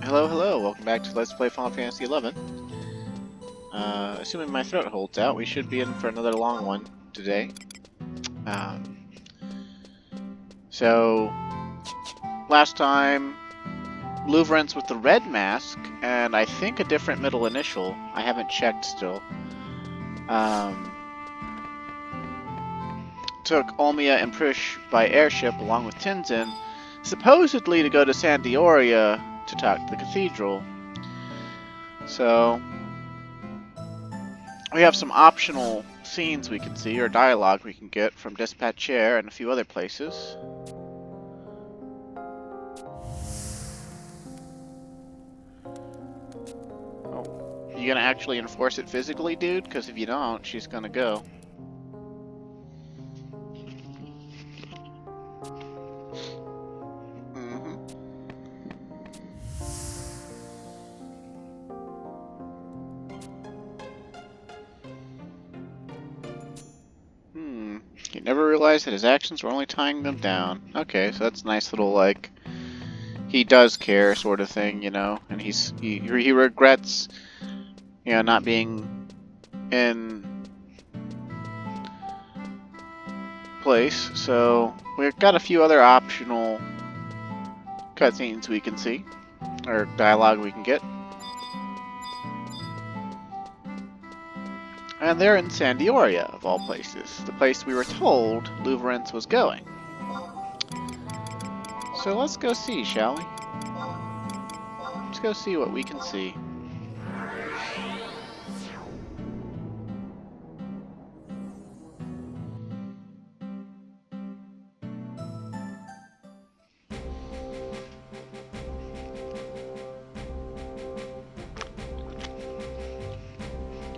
Hello, welcome back to Let's Play Final Fantasy XI. Assuming my throat holds out, we should be in for another long one today. So, last time, Louvrance with the red mask, and I think a different middle initial. I haven't checked still. Took Olmia and Prish by airship along with Tenzin, supposedly to go to San D'Oria to talk to the cathedral. So, we have some optional scenes we can see, or dialogue we can get from Dispatcher and a few other places. Oh, you gonna actually enforce it physically, dude? Because if you don't, she's gonna go. He never realized that his actions were only tying them down. Okay, so that's a nice little, like, he does care sort of thing, you know, and he regrets, you know, not being in place. So we've got a few other optional cutscenes we can see, or dialogue we can get. And they're in San D'Oria, of all places, the place we were told Louvrance was going. So let's go see, shall we? Let's go see what we can see.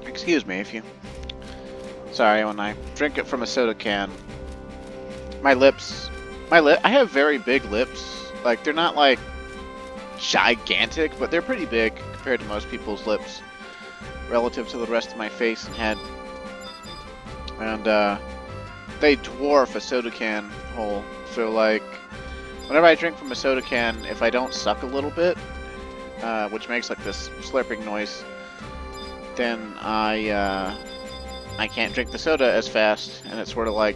Excuse me if you... Sorry, when I drink it from a soda can, my lips... I have very big lips. Like, they're not, like, gigantic, but they're pretty big compared to most people's lips relative to the rest of my face and head. And, they dwarf a soda can hole. So, like, whenever I drink from a soda can, if I don't suck a little bit, which makes, like, this slurping noise, then I can't drink the soda as fast, and it's sort of like,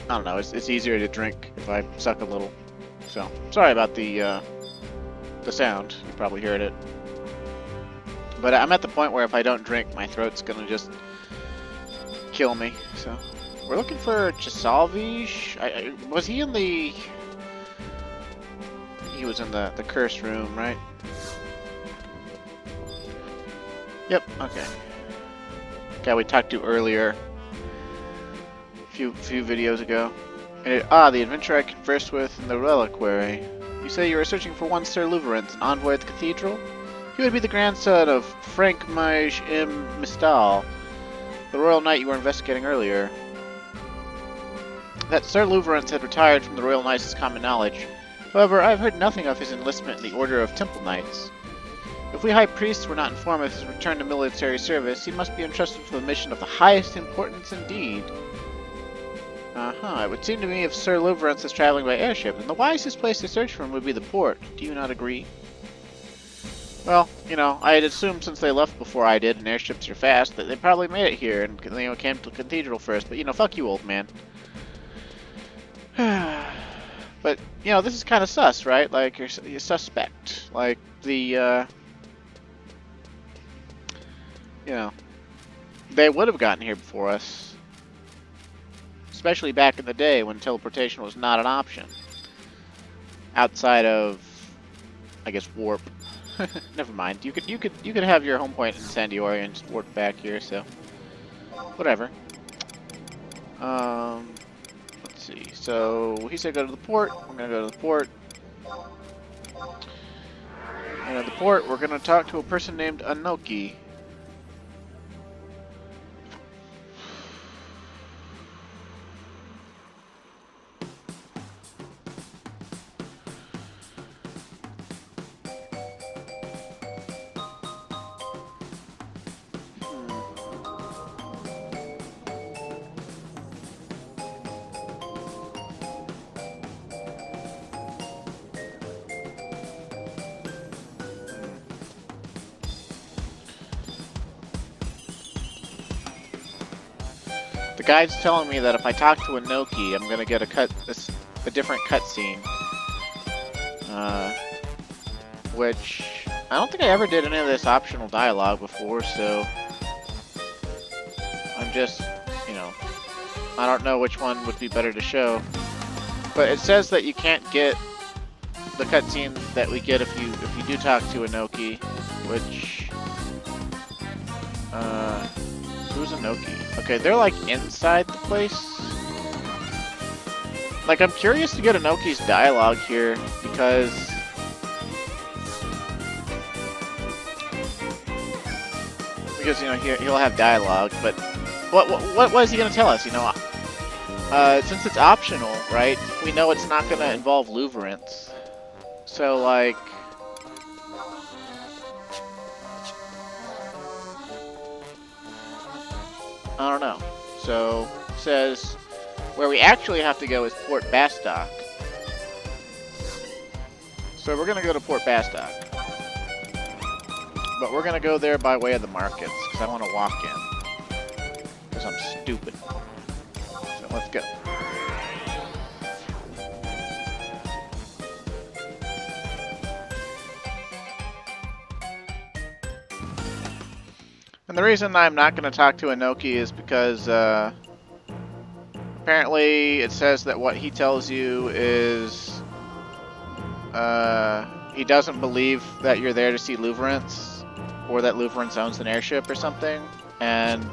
I don't know, it's easier to drink if I suck a little. So, sorry about the sound, you probably heard it. But I'm at the point where if I don't drink, my throat's gonna just kill me, so. We're looking for Chasalvish. Was he in the... He was in the curse room, right? Yep, okay. Guy we talked to earlier, a few videos ago. And the adventurer I conversed with in the reliquary. You say you were searching for one Sir Louvrance, an envoy at the cathedral? He would be the grandson of Frank Maj M. Mistal, the royal knight you were investigating earlier. That Sir Louvrance had retired from the Royal Knights is common knowledge. However, I have heard nothing of his enlistment in the Order of Temple Knights. If we High Priests were not informed of his return to military service, he must be entrusted with a mission of the highest importance indeed. It would seem to me if Sir Louvrance is traveling by airship, then the wisest place to search for him would be the port. Do you not agree? Well, you know, I had assumed since they left before I did, and airships are fast, that they probably made it here and, you know, came to the cathedral first. But, you know, fuck you, old man. But, you know, this is kind of sus, right? Like, you're suspect. Like, the, you know, they would have gotten here before us. Especially back in the day when teleportation was not an option. Outside of, I guess, warp. Never mind. You could have your home point in San D'Oria and just warp back here, so whatever. Let's see. So he said go to the port. I'm gonna go to the port. And at the port, we're gonna talk to a person named Anoki. guide's telling me that if I talk to Inoki, I'm gonna get a different cutscene. Which I don't think I ever did any of this optional dialogue before, so I'm just, you know, I don't know which one would be better to show. But it says that you can't get the cutscene that we get if you do talk to Inoki, which who's Inoki? Okay, they're like inside the place. Like, I'm curious to get Inoki's dialogue here because you know he'll have dialogue, but what is he gonna tell us? You know, since it's optional, right? We know it's not gonna involve Luverance, so like, I don't know. So it says where we actually have to go is Port Bastock. So we're gonna go to Port Bastock. But we're gonna go there by way of the markets, because I want to walk in. Because I'm stupid. So let's go. And the reason I'm not going to talk to Inoki is because apparently it says that what he tells you is he doesn't believe that you're there to see Luverance. Or that Luverance owns an airship or something, and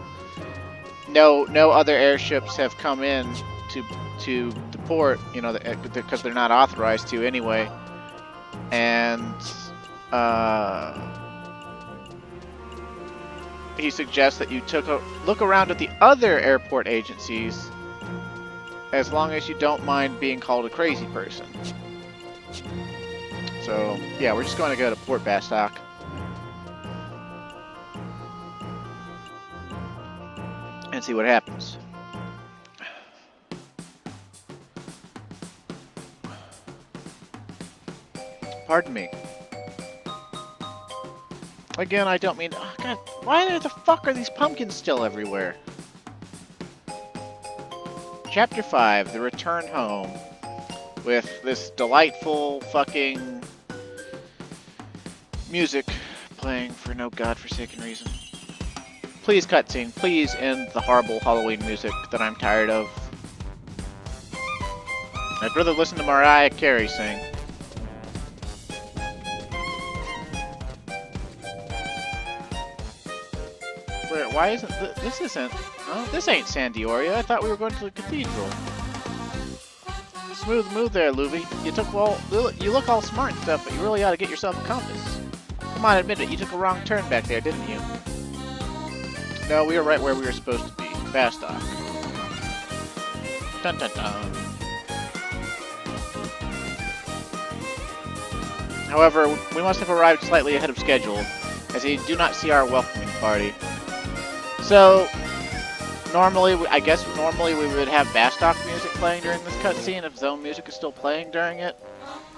no other airships have come in to the port, you know, because they're not authorized to anyway. And he suggests that you took a look around at the other airport agencies, as long as you don't mind being called a crazy person. So yeah, we're just going to go to Port Bastock. And see what happens. Pardon me. Again, I don't mean... Oh, God, why the fuck are these pumpkins still everywhere? Chapter 5, The Return Home. With this delightful fucking music playing for no godforsaken reason. Please, cutscene. Please end the horrible Halloween music that I'm tired of. I'd rather listen to Mariah Carey sing. Why isn't this isn't? Oh, this ain't San Dioria. I thought we were going to the cathedral. Smooth move there, Luvi. You look all smart and stuff, but you really ought to get yourself a compass. Come on, admit it. You took a wrong turn back there, didn't you? No, we were right where we were supposed to be. Bastock. Dun dun dun. However, we must have arrived slightly ahead of schedule, as they do not see our welcoming party. So, normally we would have Bastock music playing during this cutscene if Zone music is still playing during it.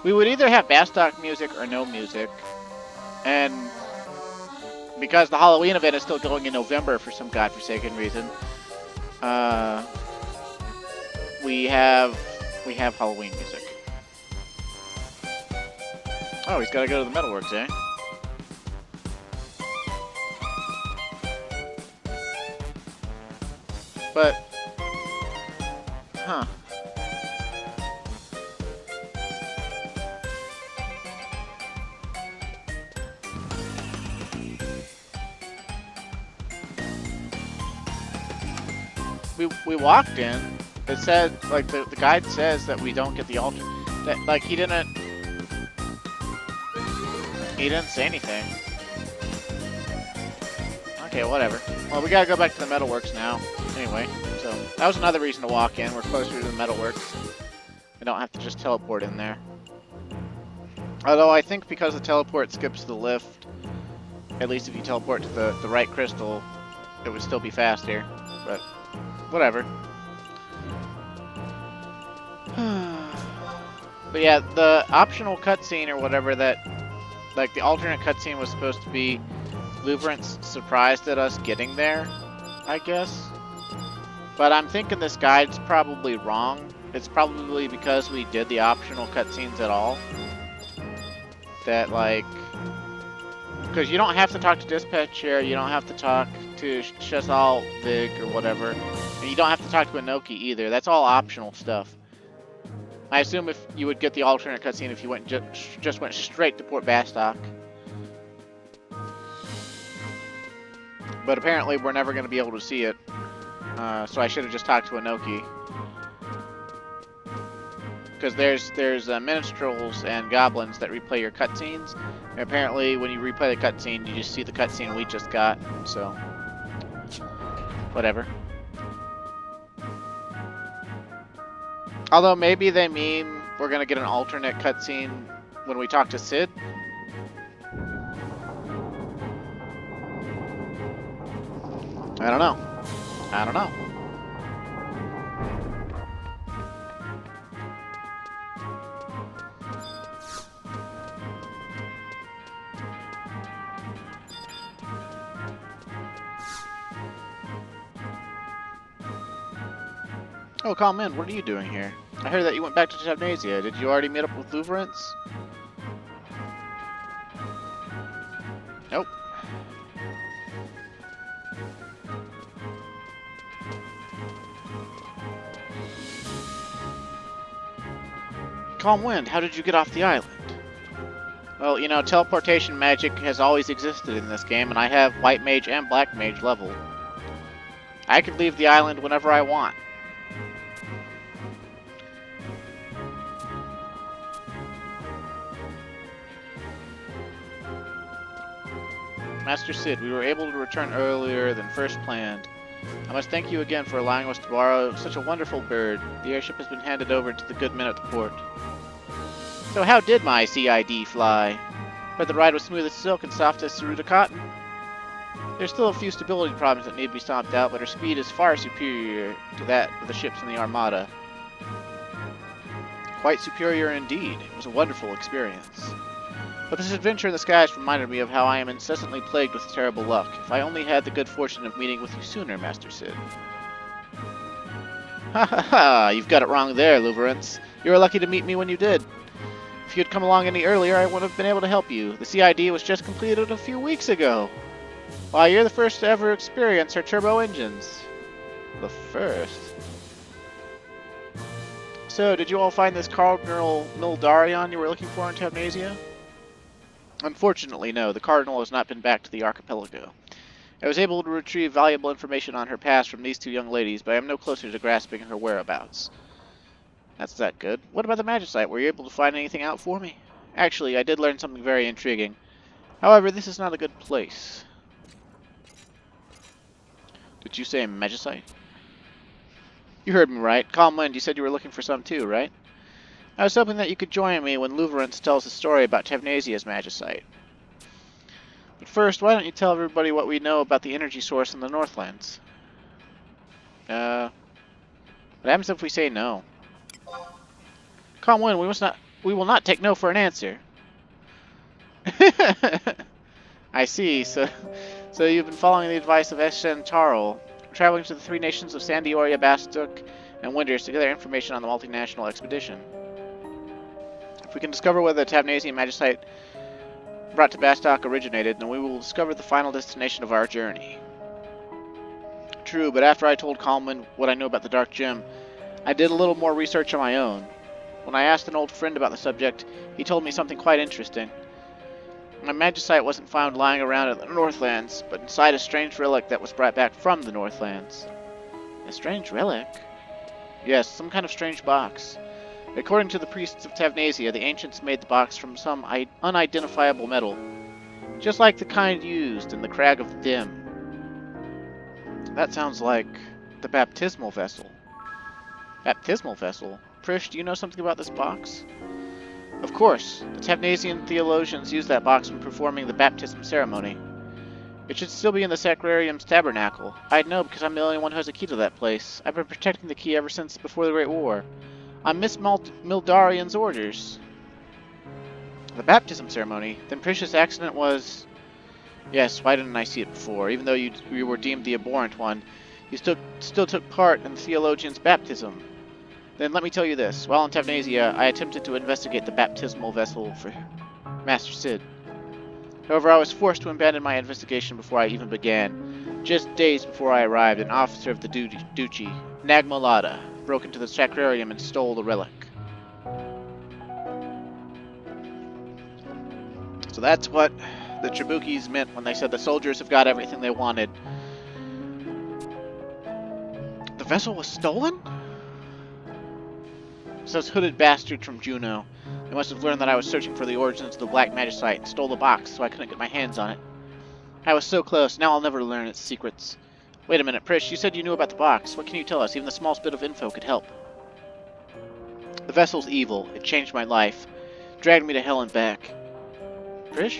We would either have Bastock music or no music, and because the Halloween event is still going in November for some godforsaken reason, we have Halloween music. Oh, he's got to go to the metalworks, eh? But, huh. We walked in. It said, like, the guide says that we don't get the altar. That, like, he didn't say anything. Okay, whatever. Well, we gotta go back to the metalworks now. Anyway, so that was another reason to walk in. We're closer to the metalworks. We don't have to just teleport in there. Although I think because the teleport skips the lift, at least if you teleport to the right crystal, it would still be faster. But whatever. But yeah, the optional cutscene or whatever that, like the alternate cutscene was supposed to be Luverance surprised at us getting there, I guess. But I'm thinking this guide's probably wrong. It's probably because we did the optional cutscenes at all. That, like... Because you don't have to talk to Dispatch here, you don't have to talk to Shazal Vig or whatever. And you don't have to talk to Inoki either. That's all optional stuff. I assume if you would get the alternate cutscene if you went just went straight to Port Bastok. But apparently we're never going to be able to see it. So I should have just talked to Inoki. Because there's minstrels and goblins that replay your cutscenes. And apparently when you replay the cutscene, you just see the cutscene we just got. So, whatever. Although maybe they mean we're going to get an alternate cutscene when we talk to Sid. I don't know. I don't know. Oh, come in. What are you doing here? I heard that you went back to Tavnasia. Did you already meet up with Luverance? Nope. Calm Wind, how did you get off the island? Well, you know, teleportation magic has always existed in this game, and I have White Mage and Black Mage level. I could leave the island whenever I want. Master Sid, we were able to return earlier than first planned. I must thank you again for allowing us to borrow such a wonderful bird. The airship has been handed over to the good men at the port. So how did my CID fly? But the ride was smooth as silk and soft as Saruta cotton. There's still a few stability problems that need to be stomped out, but her speed is far superior to that of the ships in the Armada. Quite superior indeed. It was a wonderful experience. But this adventure in the skies reminded me of how I am incessantly plagued with terrible luck. If I only had the good fortune of meeting with you sooner, Master Sid. Ha ha ha! You've got it wrong there, Luverance. You were lucky to meet me when you did. If you'd come along any earlier, I would have been able to help you. The CID was just completed a few weeks ago. Why, you're the first to ever experience her turbo engines. The first? So, did you all find this Cardinal Mildarion you were looking for in Tavnasia? Unfortunately, no. The Cardinal has not been back to the archipelago. I was able to retrieve valuable information on her past from these two young ladies, but I am no closer to grasping her whereabouts. That's that good. What about the Magicite? Were you able to find anything out for me? Actually, I did learn something very intriguing. However, this is not a good place. Did you say Magicite? You heard me right. Calm Wind, you said you were looking for some too, right? I was hoping that you could join me when Luverance tells a story about Tavnasia's Magicite. But first, why don't you tell everybody what we know about the energy source in the Northlands? What happens if we say no? Calm Wind, we will not take no for an answer. I see, so you've been following the advice of Eshen Tarl, traveling to the three nations of Sandioria, Bastuk, and Winters to gather information on the multinational expedition. If we can discover where the Tavnasian Magicite brought to Bastok originated, then we will discover the final destination of our journey. True, but after I told Calm what I know about the Dark Gem, I did a little more research on my own. When I asked an old friend about the subject, he told me something quite interesting. My Magicite wasn't found lying around in the Northlands, but inside a strange relic that was brought back from the Northlands. A strange relic? Yes, some kind of strange box. According to the priests of Tavnasia, the ancients made the box from some unidentifiable metal, just like the kind used in the Crag of the Dim. That sounds like the baptismal vessel. Baptismal vessel? Prish, do you know something about this box? Of course. The Tavnasian theologians used that box when performing the baptism ceremony. It should still be in the Sacrarium's tabernacle. I'd know because I'm the only one who has a key to that place. I've been protecting the key ever since before the Great War. On Miss Mildarian's orders. The baptism ceremony? Then Prish's accident was... Yes, why didn't I see it before? Even though you were deemed the abhorrent one, You still took part in the theologian's baptism. Then let me tell you this. While in Tavnasia, I attempted to investigate the baptismal vessel for Master Sid. However, I was forced to abandon my investigation before I even began. Just days before I arrived, an officer of the Duchy, Nag'molada, broke into the sacrarium and stole the relic. So that's what the Tribukis meant when they said the soldiers have got everything they wanted. The vessel was stolen? Those hooded bastards from Juno. They must have learned that I was searching for the origins of the Black Magicite and stole the box so I couldn't get my hands on it. I was so close, now I'll never learn its secrets. Wait a minute, Prish, you said you knew about the box. What can you tell us? Even the smallest bit of info could help. The vessel's evil. It changed my life. Dragged me to hell and back. Prish?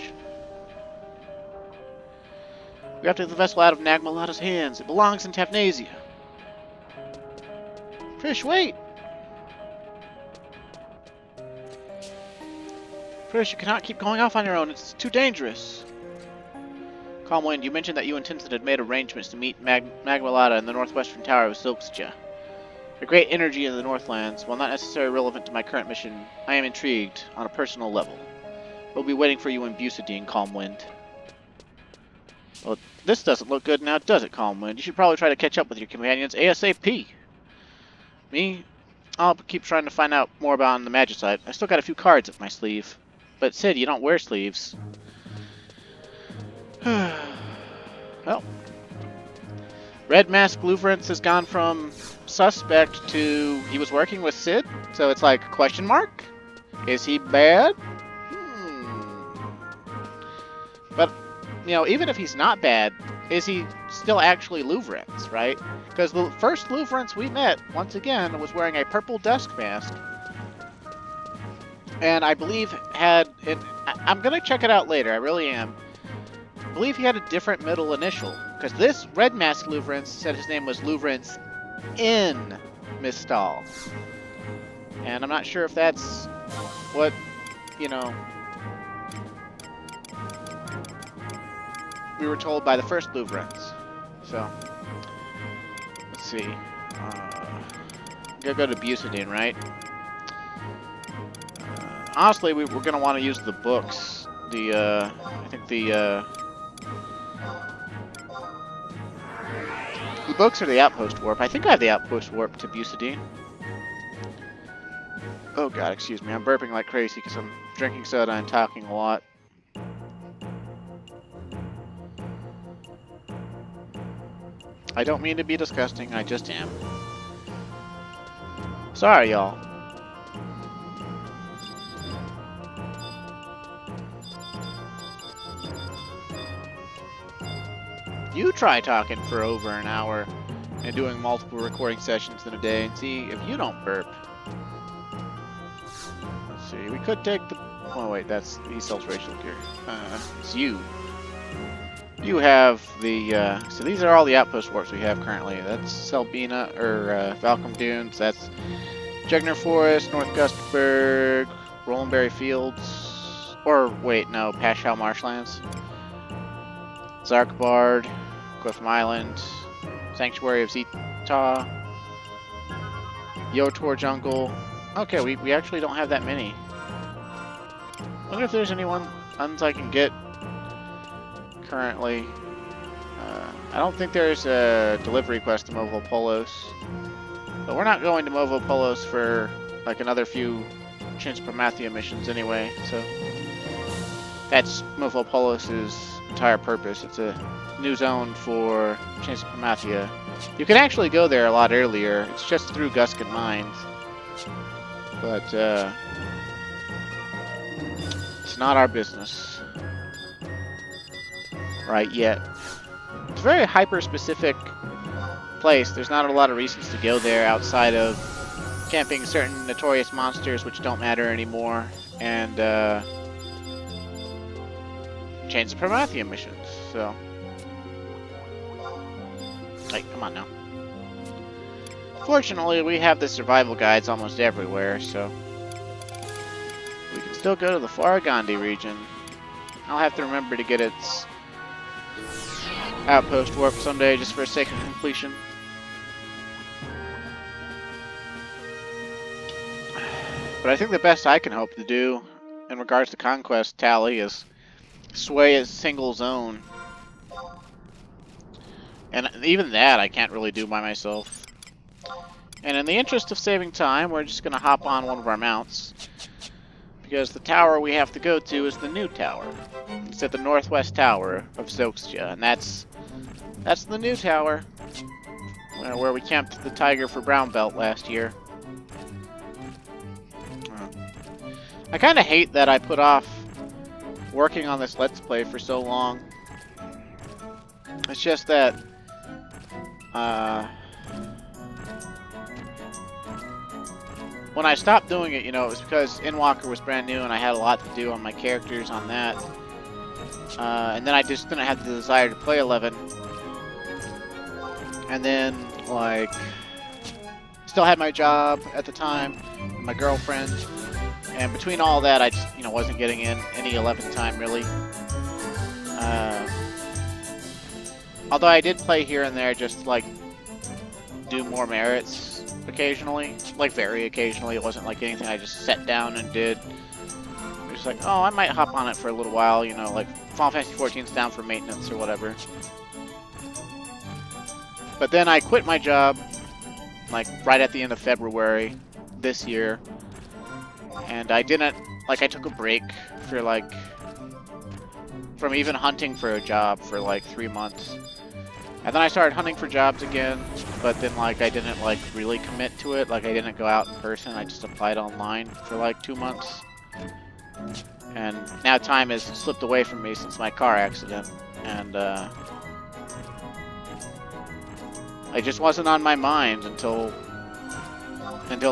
We have to get the vessel out of Nag'molada's hands. It belongs in Tavnasia. Prish, wait! Prish, you cannot keep going off on your own. It's too dangerous. Calm Wind, you mentioned that you and Tinson had made arrangements to meet Nag'molada in the northwestern tower of Zilksja. A great energy in the Northlands, while not necessarily relevant to my current mission, I am intrigued on a personal level. We'll be waiting for you in Busadine, Calm Wind. Well, this doesn't look good now, does it, Calm Wind? You should probably try to catch up with your companions ASAP. Me? I'll keep trying to find out more about the Magicite. I still got a few cards up my sleeve. But Sid, you don't wear sleeves. Well. Red Mask Luverance has gone from suspect to he was working with Sid. So it's like, question mark? Is he bad? But, you know, even if he's not bad, is he still actually Luverance, right? Because the first Luverance we met, once again, was wearing a purple dusk mask. And I believe had it. I'm gonna check it out later. I really am. I believe he had a different middle initial because this Red Mask Luverance said his name was Luverance in Mistal, and I'm not sure if that's what we were told by the first Luverance. So let's see. Gotta go to Busadine, right? Honestly, we're going to want to use the books. I think the books are the Outpost Warp. I think I have the Outpost Warp to Busadine. Oh god, excuse me. I'm burping like crazy because I'm drinking soda and talking a lot. I don't mean to be disgusting, I just am. Sorry, y'all. You try talking for over an hour and doing multiple recording sessions in a day and see if you don't burp. Let's see, we could take the... Oh wait, he sells racial gear. It's you. You have the... So these are all the Outpost Warps we have currently. That's Selbina, or Valcom Dunes, that's Jegner Forest, North Gustburg, Rolandberry Fields, or wait, no, Pashal Marshlands. Zarkbard, Cliffham Island, Sanctuary of Zeta, Yotor Jungle. Okay, we actually don't have that many. I wonder if there's any ones I can get currently. I don't think there's a delivery quest to Movo Polos. But we're not going to Movo Polos for like another few Chains of Promathia missions anyway, so that's Movo Polos' entire purpose. It's a new zone for Chains of Promathia. You can actually go there a lot earlier. It's just through Guskin Mines. But, it's not our business. Right yet. It's a very hyper-specific place. There's not a lot of reasons to go there outside of camping certain notorious monsters which don't matter anymore, and, Chains of Promathia missions, so... Like, come on now. Fortunately, we have the survival guides almost everywhere, so... We can still go to the Faragandi region. I'll have to remember to get its Outpost Warp someday, just for the sake of completion. But I think the best I can hope to do in regards to conquest tally is sway a single zone. And even that I can't really do by myself. And in the interest of saving time, we're just going to hop on one of our mounts. Because the tower we have to go to is the new tower. It's at the northwest tower of Zoxia, and that's the new tower. Where we camped the tiger for brown belt last year. I kind of hate that I put off working on this Let's Play for so long. It's just that when I stopped doing it, you know, it was because Endwalker was brand new and I had a lot to do on my characters on that. And then I just didn't have the desire to play 11. And then, like, still had my job at the time, my girlfriend, and between all that, I just, you know, wasn't getting in any 11 time, really. Although I did play here and there, just, like, do more merits occasionally. Like, very occasionally. It wasn't, like, anything I just sat down and did. It was like, oh, I might hop on it for a little while, you know, like, Final Fantasy XIV's down for maintenance or whatever. But then I quit my job, like, right at the end of February this year. And I didn't, like, I took a break for, like, from even hunting for a job for, like, 3 months. And then I started hunting for jobs again, but then, like, I didn't, like, really commit to it. Like, I didn't go out in person. I just applied online for, like, 2 months. And now time has slipped away from me since my car accident. And, it just wasn't on my mind until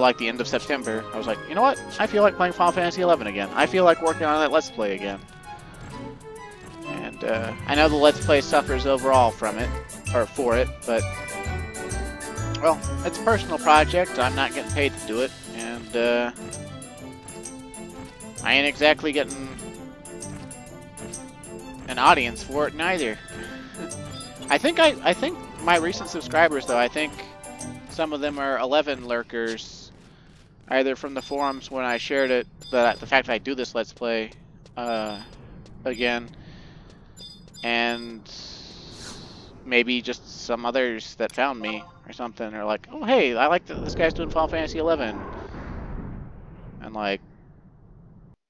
like the end of September. I was like, you know what? I feel like playing Final Fantasy XI again. I feel like working on that Let's Play again. And I know the Let's Play suffers overall from it, or for it, but well, it's a personal project. I'm not getting paid to do it, and I ain't exactly getting an audience for it neither. I think my recent subscribers, though, I think some of them are 11 lurkers, either from the forums when I shared it, the fact that I do this Let's Play again, and maybe just some others that found me or something, or like, oh hey, I like that this guy's doing Final Fantasy XI, and like,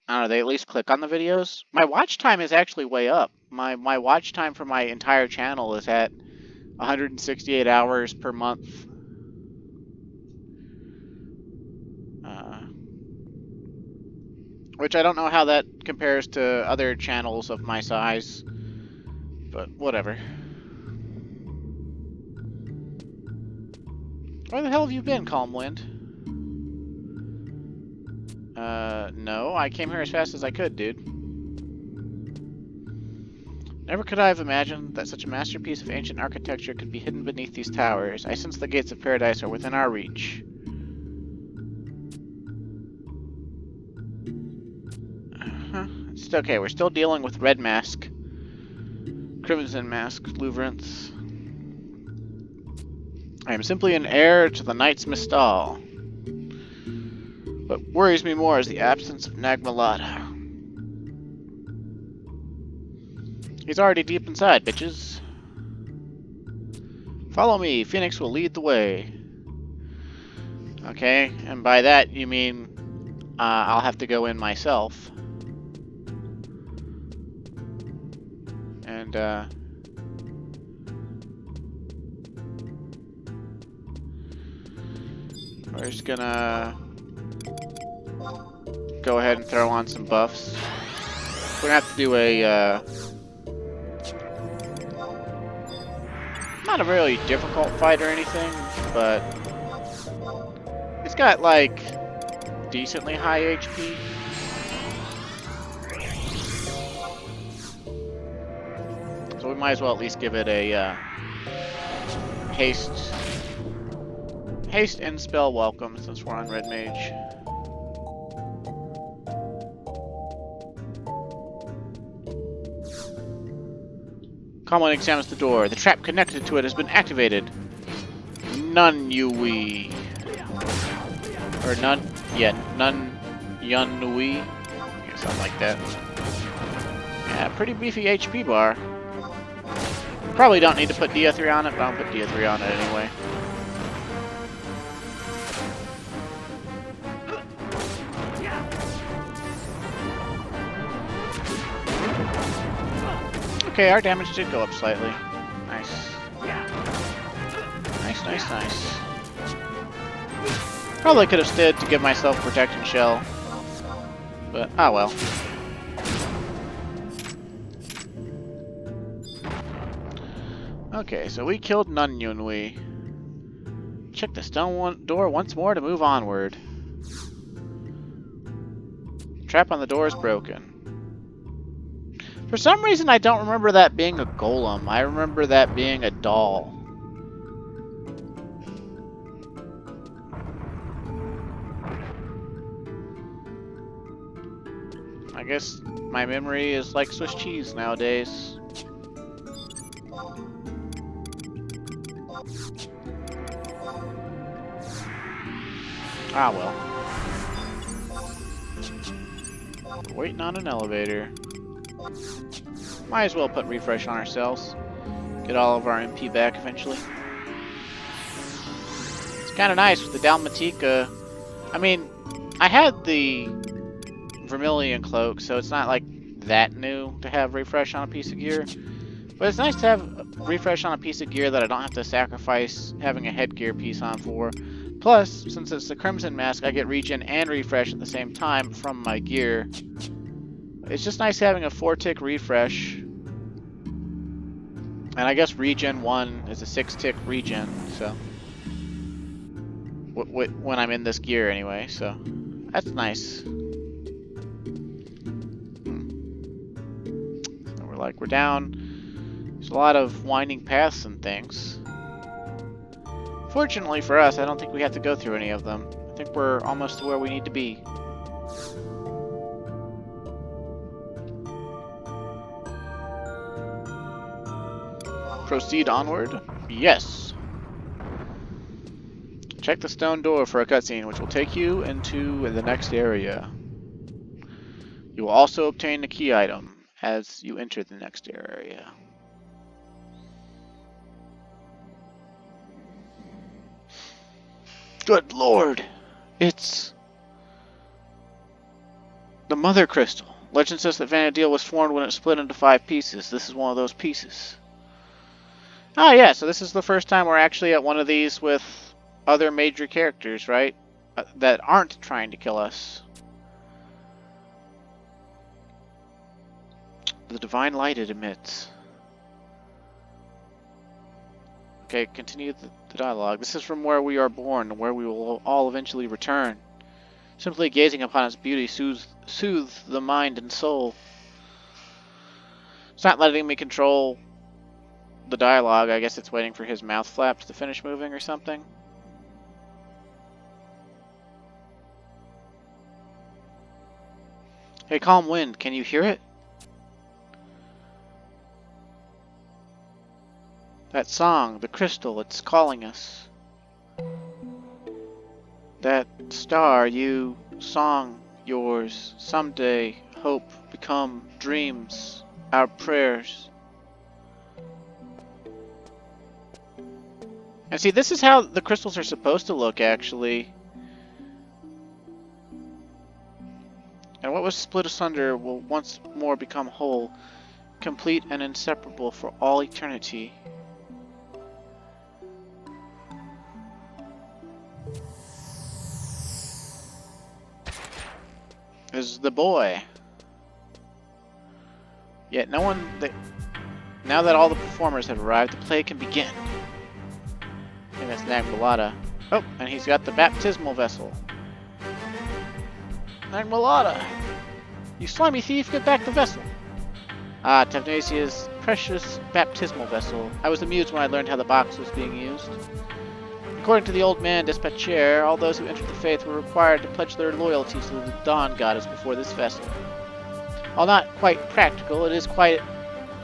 I don't know, they at least click on the videos. My watch time is actually way up. My watch time for my entire channel is at 168 hours per month. Which I don't know how that compares to other channels of my size, but whatever. Where the hell have you been, Calm Wind? No, I came here as fast as I could, dude. Never could I have imagined that such a masterpiece of ancient architecture could be hidden beneath these towers. I sense the gates of paradise are within our reach. It's okay, we're still dealing with Red Mask, Crimson Mask, Luverance. I am simply an heir to the Knight's Mistal. What worries me more is the absence of Nag'molada. He's already deep inside, bitches. Follow me, Phoenix will lead the way. Okay, and by that you mean I'll have to go in myself. And we're just gonna go ahead and throw on some buffs. We're gonna have to do a not a really difficult fight or anything, but it's got like decently high HP. So we might as well at least give it a haste and spell welcome since we're on Red Mage. Common examines the door. The trap connected to it has been activated. None Yui. Or none. Yeah, none Yun-Nui. Yeah, something like that. Yeah, pretty beefy HP bar. Probably don't need to put DO3 on it, but I'll put DO3 on it anyway. Okay, our damage did go up slightly. Nice. Nice, nice, nice. Probably could have stood to give myself a protection shell. But, ah well. Okay, so we killed Nun-Yunui. Check the stone door once more to move onward. Trap on the door is broken. For some reason, I don't remember that being a golem. I remember that being a doll. I guess my memory is like Swiss cheese nowadays. Ah, well. We're waiting on an elevator. Might as well put refresh on ourselves. Get all of our MP back eventually. It's kind of nice with the Dalmatica. I mean, I had the Vermilion cloak, so it's not like that new to have refresh on a piece of gear. But it's nice to have refresh on a piece of gear that I don't have to sacrifice having a headgear piece on for. Plus, since it's the Crimson Mask, I get regen and refresh at the same time from my gear. It's just nice having a 4-tick refresh. And I guess regen 1 is a 6-tick regen, so... when I'm in this gear anyway, so... That's nice. So we're down. There's a lot of winding paths and things. Fortunately for us, I don't think we have to go through any of them. I think we're almost to where we need to be. Proceed onward? Yes. Check the stone door for a cutscene, which will take you into the next area. You will also obtain a key item as you enter the next area. Good lord! It's... the Mother Crystal. Legend says that Vana'diel was formed when it split into 5 pieces. This is one of those pieces. Ah, yeah, so this is the first time we're actually at one of these with other major characters, right? That aren't trying to kill us. The divine light it emits. Okay, continue the dialogue. This is from where we are born, where we will all eventually return. Simply gazing upon its beauty soothes the mind and soul. It's not letting me control the dialogue. I guess it's waiting for his mouth flaps to finish moving or something. Hey, calm wind, can you hear it? That song, the crystal, it's calling us. That star, you, song, yours, someday, hope, become, dreams, our prayers. And see, this is how the crystals are supposed to look, actually. And what was split asunder will once more become whole, complete and inseparable for all eternity. Is the boy. Yet no one... Now that all the performers have arrived, the play can begin. I think that's Nag'molada. Oh, and he's got the baptismal vessel. Nag'molada! You slimy thief, get back the vessel! Ah, Tavnasia's precious baptismal vessel. I was amused when I learned how the box was being used. According to the old man Dispatcher, all those who entered the faith were required to pledge their loyalty to the Dawn Goddess before this vessel. While not quite practical, it is quite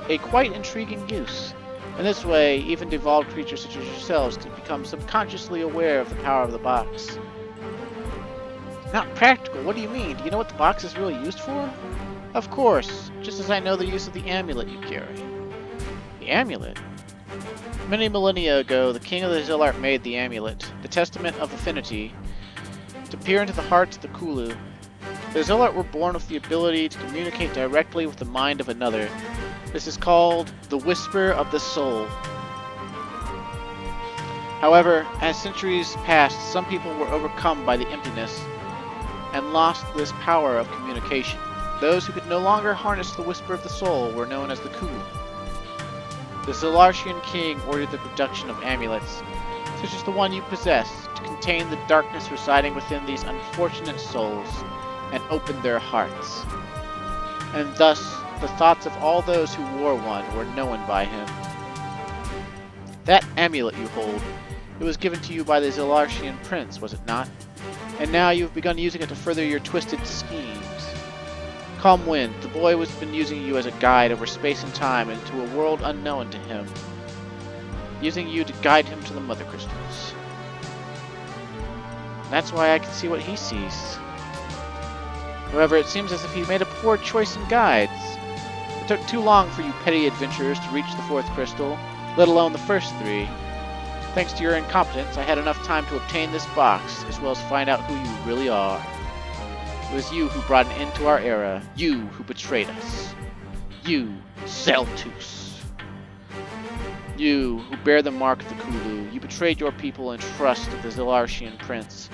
intriguing use. In this way, even devolved creatures such as yourselves can become subconsciously aware of the power of the box. Not practical? What do you mean? Do you know what the box is really used for? Of course, just as I know the use of the amulet you carry. The amulet? Many millennia ago, the king of the Zilart made the amulet, the testament of affinity, to peer into the hearts of the Kulu. The Zilart were born with the ability to communicate directly with the mind of another. This is called the Whisper of the Soul. However, as centuries passed, some people were overcome by the emptiness and lost this power of communication. Those who could no longer harness the Whisper of the Soul were known as the Kulu. The Zilartian king ordered the production of amulets, such as the one you possess, to contain the darkness residing within these unfortunate souls, and open their hearts. And thus, the thoughts of all those who wore one were known by him. That amulet you hold, it was given to you by the Zilartian prince, was it not? And now you have begun using it to further your twisted schemes. Calm Wind, the boy has been using you as a guide over space and time into a world unknown to him, using you to guide him to the Mother Crystals. That's why I can see what he sees. However, it seems as if he made a poor choice in guides. It took too long for you petty adventurers to reach the 4th crystal, let alone the first 3. Thanks to your incompetence, I had enough time to obtain this box, as well as find out who you really are. It was you who brought an end to our era. You who betrayed us. You, Zeltus. You who bear the mark of the Kulu. You betrayed your people and trust of the Zilartian prince.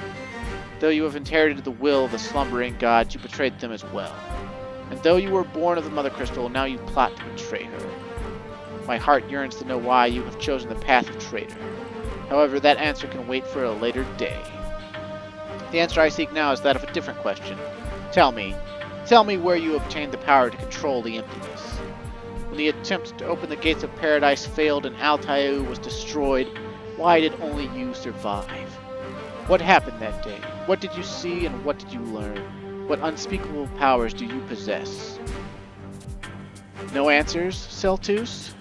Though you have inherited the will of the slumbering gods, you betrayed them as well. And though you were born of the Mother Crystal, now you plot to betray her. My heart yearns to know why you have chosen the path of traitor. However, that answer can wait for a later day. The answer I seek now is that of a different question. Tell me where you obtained the power to control the emptiness. When the attempt to open the gates of paradise failed and Altair was destroyed, why did only you survive? What happened that day? What did you see and what did you learn? What unspeakable powers do you possess? No answers, Zeltus?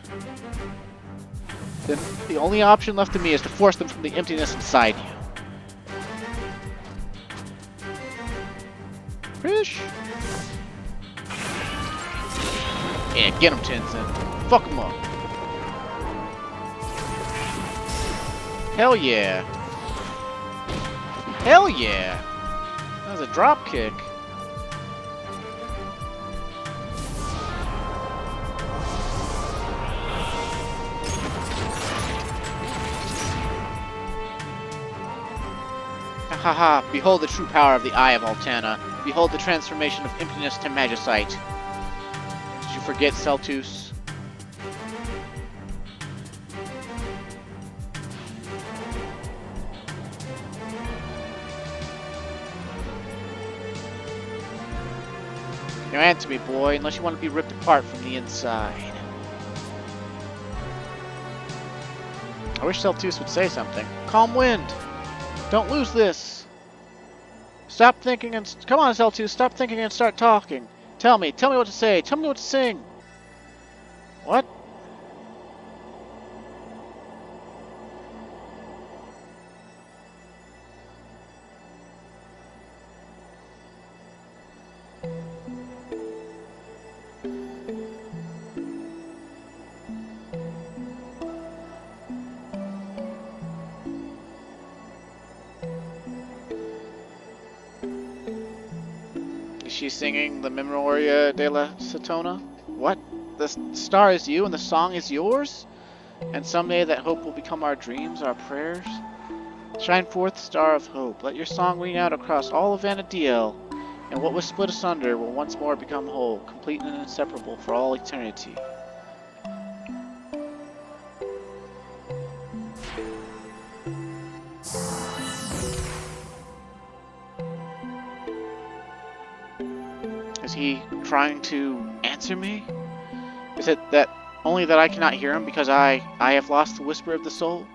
Then the only option left to me is to force them from the emptiness inside you. Krish? Yeah, get him, Tenzin. Fuck him up. Hell yeah. Hell yeah. That was a drop kick. Haha, behold the true power of the Eye of Altana. Behold the transformation of emptiness to magicite. Did you forget, Zeltus? Now answer me, boy, unless you want to be ripped apart from the inside. I wish Zeltus would say something. Calm Wind! Don't lose this! Stop thinking and... Come on, Zeltus, stop thinking and start talking. Tell me what to say, tell me what to sing. What? She's singing the Memoria de la Satona? What? The star is you and the song is yours? And someday that hope will become our dreams, our prayers? Shine forth, star of hope. Let your song ring out across all of Vanadiel, and what was split asunder will once more become whole, complete and inseparable for all eternity. Is he trying to answer me? Is it that only that I cannot hear him because I have lost the whisper of the soul?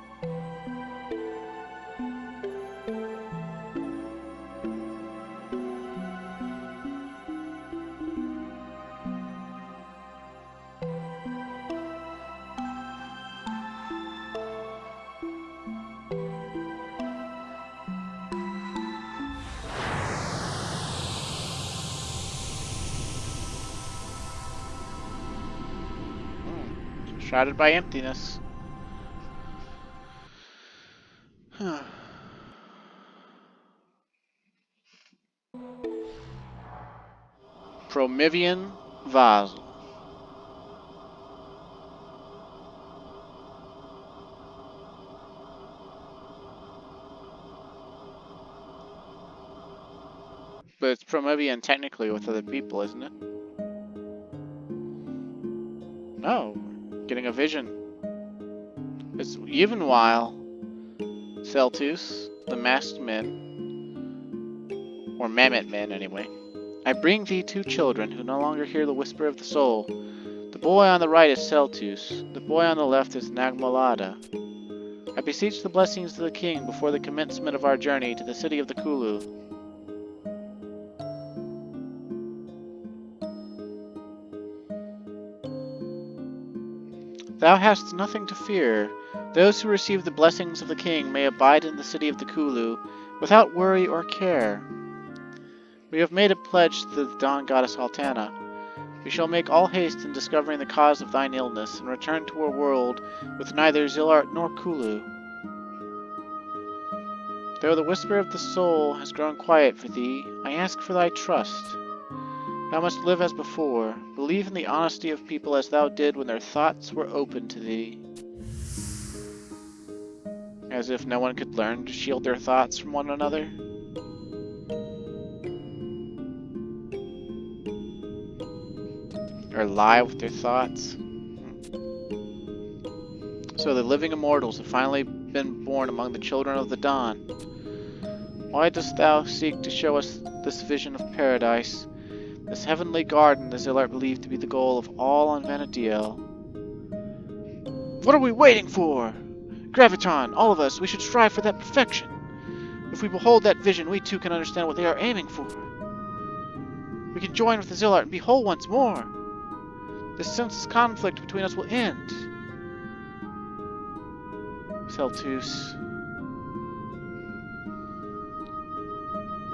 Shrouded by emptiness. Promyvion Vahzl. But it's Promyvion technically with other people, isn't it? No. Getting a vision. It's even while Celtus, the masked men, or Mammoth men anyway. I bring thee 2 children who no longer hear the whisper of the soul. The boy on the right is Celtus, the boy on the left is Nag'molada. I beseech the blessings of the king before the commencement of our journey to the city of the Kulu. Thou hast nothing to fear. Those who receive the blessings of the king may abide in the city of the Kulu without worry or care. We have made a pledge to the dawn goddess Altana. We shall make all haste in discovering the cause of thine illness and return to our world with neither Zilart nor Kulu. Though the whisper of the soul has grown quiet for thee, I ask for thy trust. Thou must live as before. Believe in the honesty of people as thou did when their thoughts were open to thee. As if no one could learn to shield their thoughts from one another. Or lie with their thoughts. So the living immortals have finally been born among the children of the dawn. Why dost thou seek to show us this vision of paradise? This heavenly garden the Zilart believed to be the goal of all on Vana'diel. What are we waiting for? Graviton, all of us, we should strive for that perfection. If we behold that vision, we too can understand what they are aiming for. We can join with the Zilart and be whole once more. This senseless conflict between us will end. Celtus.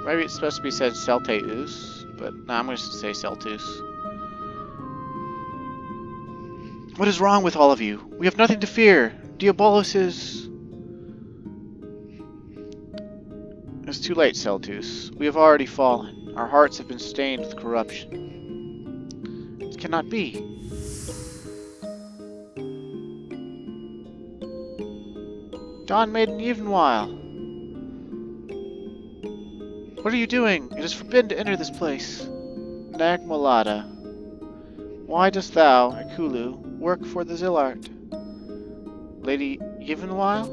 Maybe it's supposed to be said Celteus, but no, I'm going to say Celtus. What is wrong with all of you? We have nothing to fear. Diabolos is... It's too late, Celtus. We have already fallen. Our hearts have been stained with corruption. It cannot be. Dawn Maiden Evenwhile. What are you doing? It is forbidden to enter this place. Nag'molada. Why dost thou, Akulu, work for the Zilart? Lady Evenwhile?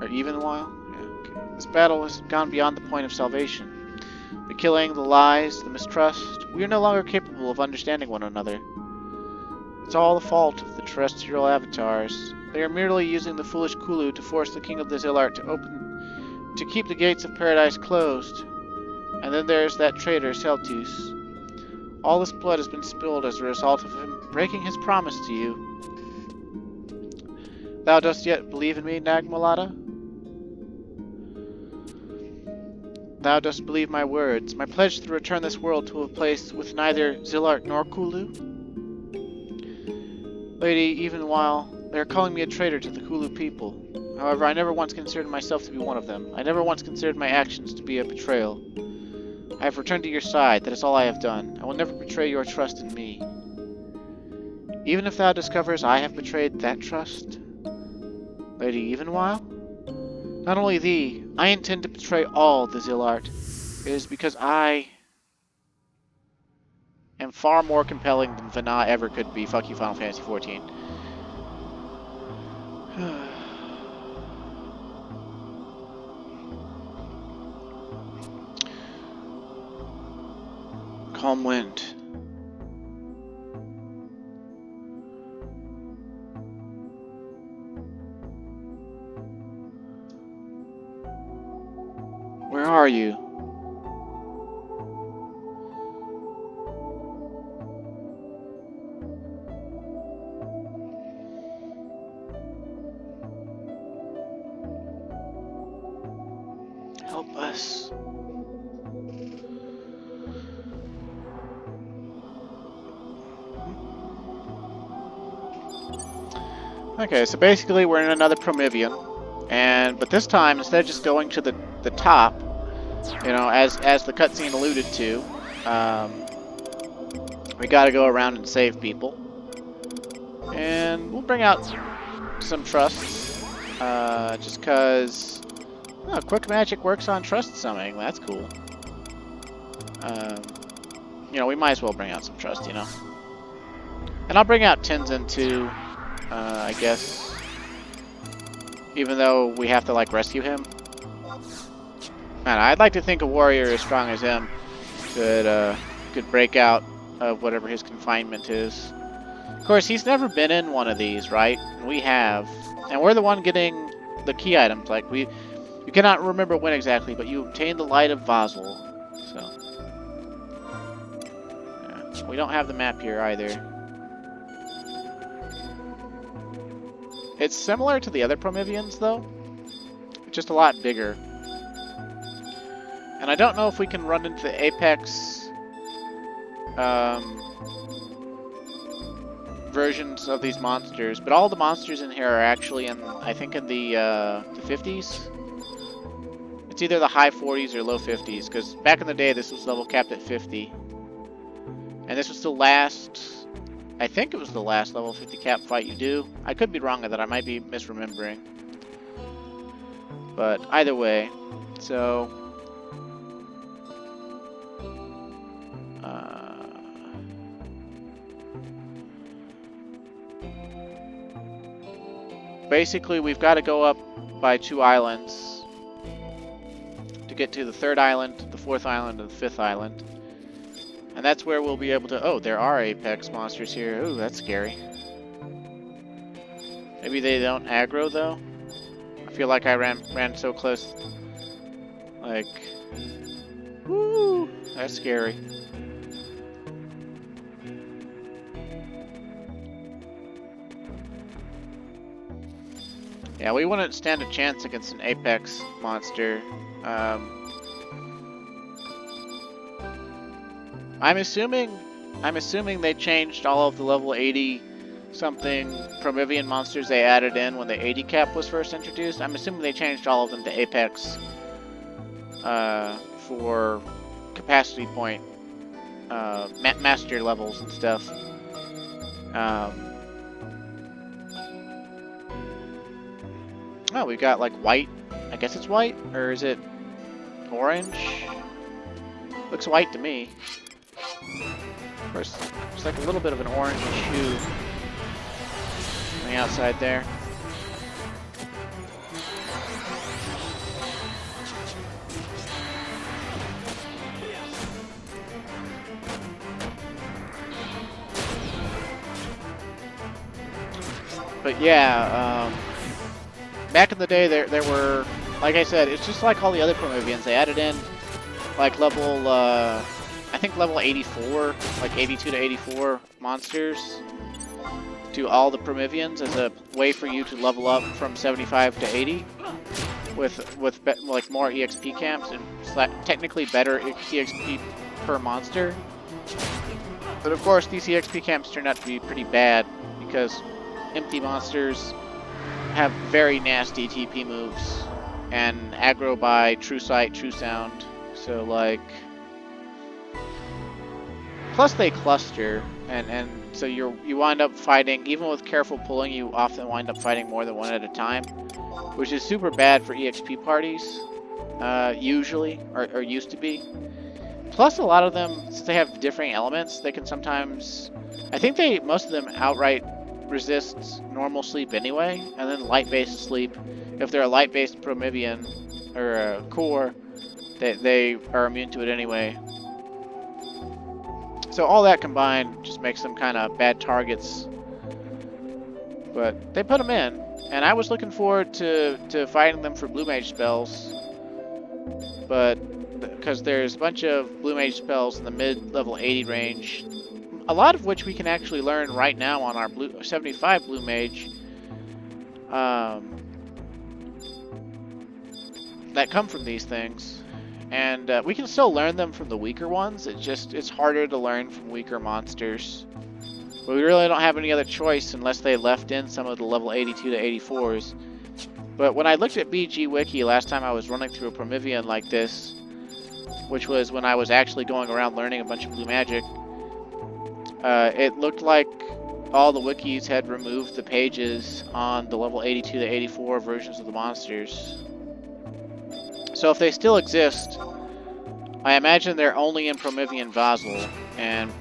Or Evenwhile? Yeah, okay. This battle has gone beyond the point of salvation. The killing, the lies, the mistrust. We are no longer capable of understanding one another. It's all the fault of the terrestrial avatars. They are merely using the foolish Kulu to force the king of the Zilart to keep the gates of paradise closed. And then there's that traitor, Celtus. All this blood has been spilled as a result of him breaking his promise to you. Thou dost yet believe in me, Nag'molada? Thou dost believe my words, my pledge to return this world to a place with neither Zilart nor Kulu? Lady, even while they are calling me a traitor to the Kulu people. However, I never once considered myself to be one of them. I never once considered my actions to be a betrayal. I have returned to your side, that is all I have done. I will never betray your trust in me. Even if thou discovers I have betrayed that trust, Lady Evenwhile? Not only thee, I intend to betray all the Zilart. It is because I am far more compelling than Vana ever could be. Fuck you, Final Fantasy XIV. Calm wind. Where are you? Help us. Okay, so basically we're in another Promyvion, but this time instead of just going to the top, you know, as the cutscene alluded to, we got to go around and save people, and we'll bring out some trusts, just cause quick magic works on trust summoning. That's cool. You know, we might as well bring out some trust, you know. And I'll bring out Tenzin too, I guess. Even though we have to, like, rescue him. Man, I'd like to think a warrior as strong as him could break out of whatever his confinement is. Of course, he's never been in one of these, right? We have. And we're the one getting the key items. Like, you cannot remember when exactly, but you obtain the light of Vahzl. So, yeah. We don't have the map here either. It's similar to the other Promyvions, though. Just a lot bigger. And I don't know if we can run into the Apex versions of these monsters, but all the monsters in here are actually in, I think, in the 50s. It's either the high 40s or low 50s, because back in the day this was level capped at 50. And this was the last... I think it was the last level 50 cap fight you do. I could be wrong on that. I might be misremembering. But either way, so... basically, we've got to go up by 2 islands to get to the 3rd island, the 4th island, and the 5th island. And that's where we'll be able to... Oh, there are Apex monsters here. Ooh, that's scary. Maybe they don't aggro, though? I feel like I ran so close. Like... Woo! That's scary. Yeah, we wouldn't stand a chance against an Apex monster. I'm assuming they changed all of the level 80 something Promyvion monsters they added in when the 80 cap was first introduced. I'm assuming they changed all of them to Apex for capacity point master levels and stuff. Oh, we've got like white. I guess it's white, or is it orange? Looks white to me. Of course, it's like a little bit of an orange hue on the outside there. But yeah, back in the day, there were, like I said, it's just like all the other Promyvions. They added in like level, I think level 84, like 82 to 84 monsters to all the Promyvions as a way for you to level up from 75 to 80 with like more EXP camps and technically better EXP per monster. But of course, these EXP camps turned out to be pretty bad because empty monsters have very nasty TP moves and aggro by True Sight, True Sound. So like, plus they cluster, and so you wind up fighting, even with careful pulling, you often wind up fighting more than one at a time, which is super bad for EXP parties, usually, or used to be. Plus a lot of them, since they have differing elements, they can sometimes, I think most of them outright resist normal sleep anyway, and then light-based sleep. If they're a light-based Promyvion or a core, they are immune to it anyway. So all that combined just makes them kind of bad targets. But they put them in, and I was looking forward to fighting them for Blue Mage spells, but because there's a bunch of Blue Mage spells in the mid-level 80 range, a lot of which we can actually learn right now on our 75 Blue Mage, that come from these things. And we can still learn them from the weaker ones. It's harder to learn from weaker monsters. But we really don't have any other choice unless they left in some of the level 82 to 84s. But when I looked at BG Wiki last time I was running through a Promyvion like this, which was when I was actually going around learning a bunch of blue magic, it looked like all the wikis had removed the pages on the level 82 to 84 versions of the monsters. So if they still exist, I imagine they're only in Promyvion Vahzl, and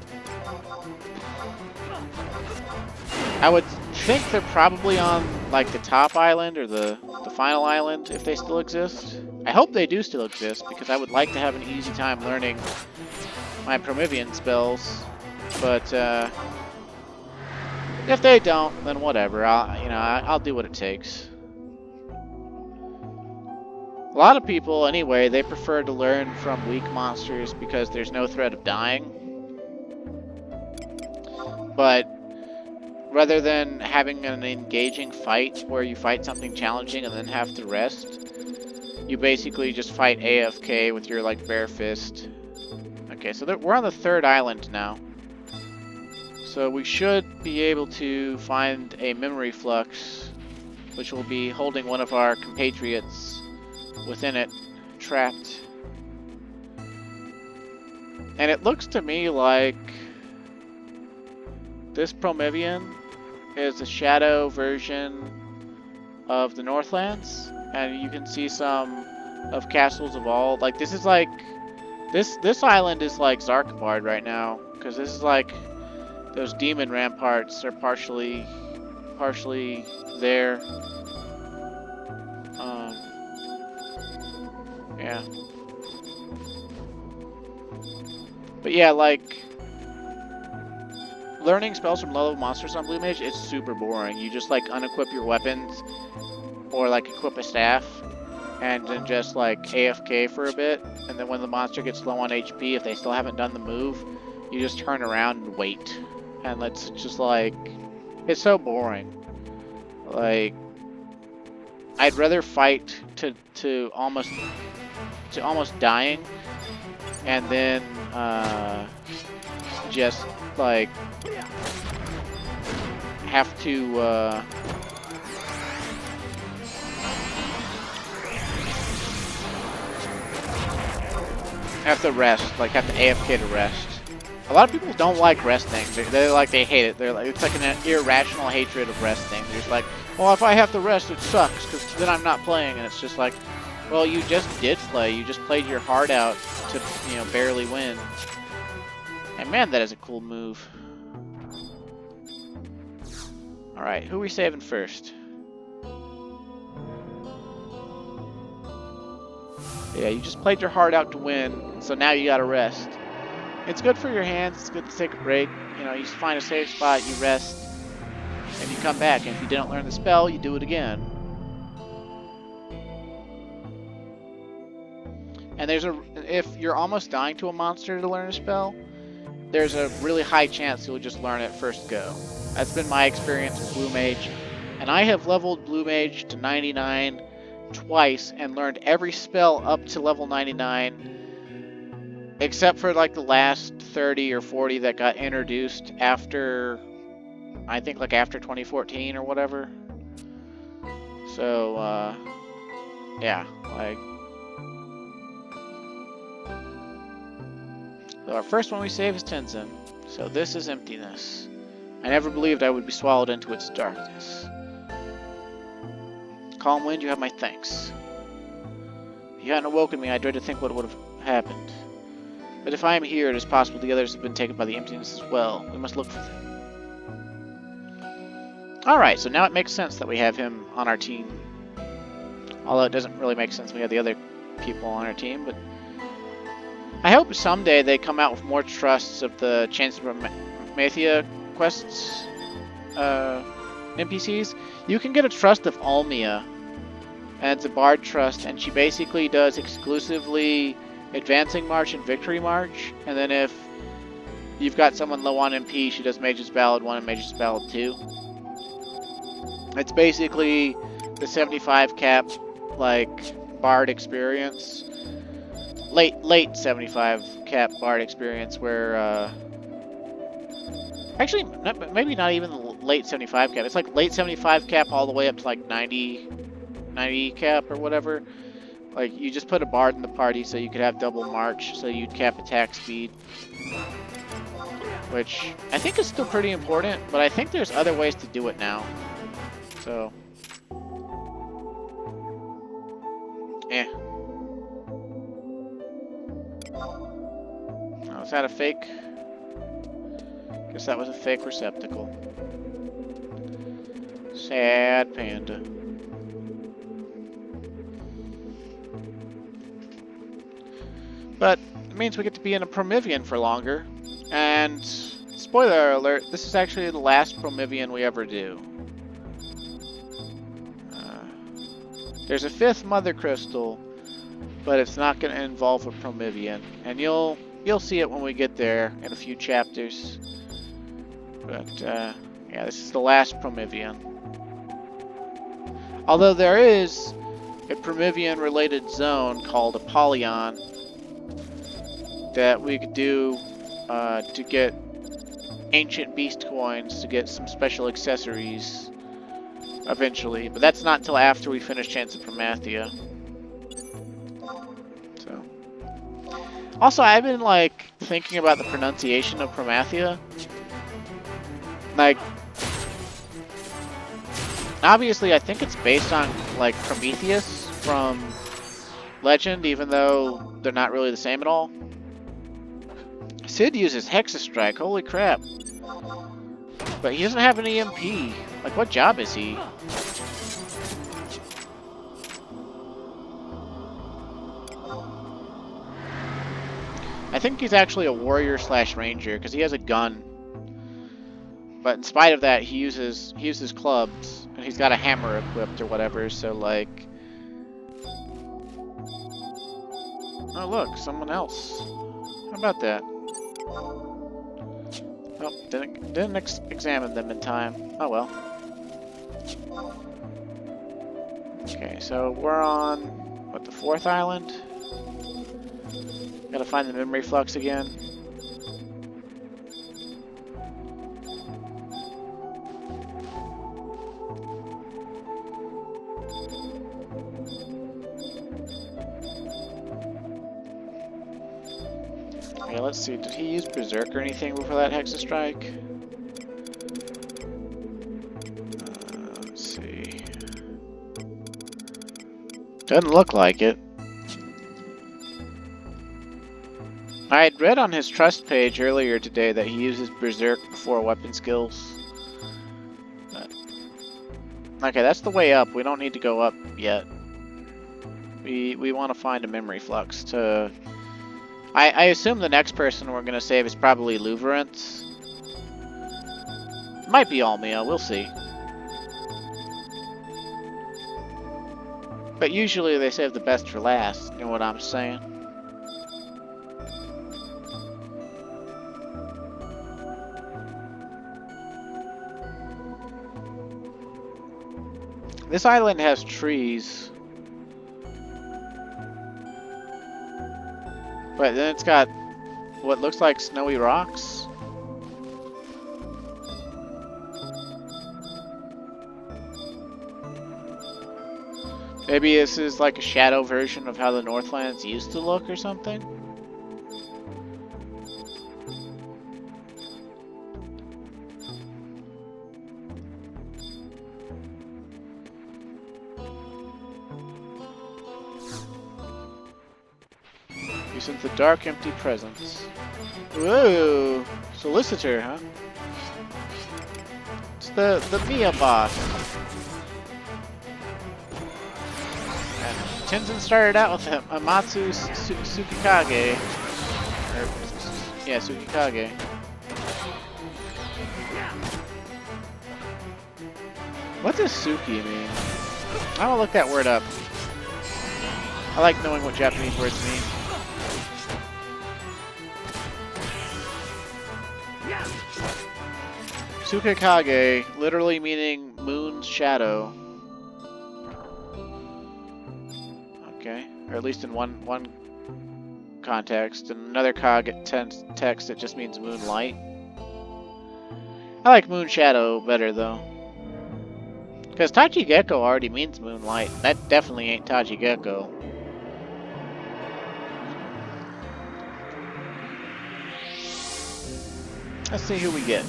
I would think they're probably on like the top island or the final island if they still exist. I hope they do still exist because I would like to have an easy time learning my Promyvion spells. But if they don't, then whatever. I'll do what it takes. A lot of people, anyway, they prefer to learn from weak monsters because there's no threat of dying. But rather than having an engaging fight where you fight something challenging and then have to rest, you basically just fight AFK with your like bare fist. Okay, so we're on the third island now. So we should be able to find a memory flux, which will be holding one of our compatriots within it, trapped. And it looks to me like this Promyvion is a shadow version of the Northlands, and you can see some of Castles of All. Like this is like this island is like Zarkabard right now, because this is like those demon ramparts are partially there. Yeah. But yeah, like learning spells from low-level monsters on Blue Mage is super boring. You just like unequip your weapons or like equip a staff and then just like AFK for a bit, and then when the monster gets low on HP, if they still haven't done the move, you just turn around and wait. And it's just like, it's so boring. Like, I'd rather fight to almost dying, and then just like have to rest, like have to AFK to rest. A lot of people don't like resting. They hate it. It's like an irrational hatred of resting. They're just like, well, if I have to rest, it sucks because then I'm not playing. And it's just like, well, you just did play. You just played your heart out to, barely win. And man, that is a cool move. All right, who are we saving first? Yeah, you just played your heart out to win, so now you gotta rest. It's good for your hands, it's good to take a break. You just find a safe spot, you rest, and you come back. And if you didn't learn the spell, you do it again. And if you're almost dying to a monster to learn a spell, there's a really high chance you'll just learn it first go. That's been my experience with Blue Mage. And I have leveled Blue Mage to 99 twice and learned every spell up to level 99. Except for like the last 30 or 40 that got introduced after, I think like after 2014 or whatever. So, yeah, like. So our first one we save is Tenzin. So this is emptiness. I never believed I would be swallowed into its darkness. Calm Wind, you have my thanks. If you hadn't awoken me, I dread to think what would have happened. But if I am here, it is possible the others have been taken by the emptiness as well. We must look for them. Alright, so now it makes sense that we have him on our team. Although it doesn't really make sense we have the other people on our team, but I hope someday they come out with more trusts of the Chains of Promathia quests, NPCs. You can get a trust of Almia, and it's a bard trust, and she basically does exclusively Advancing March and Victory March, and then if you've got someone low on MP, she does Mage's Ballad 1 and Mage's Ballad 2. It's basically the 75 cap, like, bard experience. Late 75 cap bard experience where Actually, maybe not even the late 75 cap. It's like late 75 cap all the way up to like 90 cap or whatever. Like, you just put a bard in the party so you could have double march, so you'd cap attack speed. Which I think is still pretty important, but I think there's other ways to do it now. So, eh. Oh, is that a fake? Guess that was a fake receptacle. Sad panda. But it means we get to be in a Promyvion for longer. And spoiler alert, this is actually the last Promyvion we ever do. There's a 5th Mother Crystal, but it's not going to involve a Promyvion. And you'll see it when we get there in a few chapters. But yeah, this is the last Promyvion. Although there is a Promyvion related zone called Apollyon that we could do to get ancient beast coins to get some special accessories eventually, but that's not until after we finish Chains of Promathia. So, also I've been like thinking about the pronunciation of Promathia. Like, obviously I think it's based on like Prometheus from Legend, even though they're not really the same at all. Sid uses Hexastrike, holy crap. But he doesn't have an EMP. Like, what job is he? I think he's actually a warrior / ranger, because he has a gun. But in spite of that, he uses clubs, and he's got a hammer equipped or whatever, so like... Oh look, someone else. How about that? Oh, didn't examine them in time. Oh well. Okay, so we're on, what, the 4th island? Gotta find the memory flux again. Okay, let's see. Did he use Berserk or anything before that Hexastrike? Let's see. Doesn't look like it. I had read on his trust page earlier today that he uses Berserk before weapon skills. But... okay, that's the way up. We don't need to go up yet. We want to find a memory flux to... I assume the next person we're going to save is probably Luverance. Might be Almia, we'll see. But usually they save the best for last, you know what I'm saying? This island has trees. But then it's got what looks like snowy rocks. Maybe this is like a shadow version of how the Northlands used to look or something? You sent the dark, empty presence. Whoa! Solicitor, huh? It's the Mia boss. And Tenzin started out with Amatsu Tsukikage. Yeah, Tsukikage. What does Suki mean? I'm gonna look that word up. I like knowing what Japanese words mean. Tsukikage, literally meaning moon's shadow. Okay, or at least in one context. In another text, it just means moonlight. I like Moon Shadow better, though. Because Tachi Gecko already means moonlight. That definitely ain't Tachi Gecko. Let's see who we get.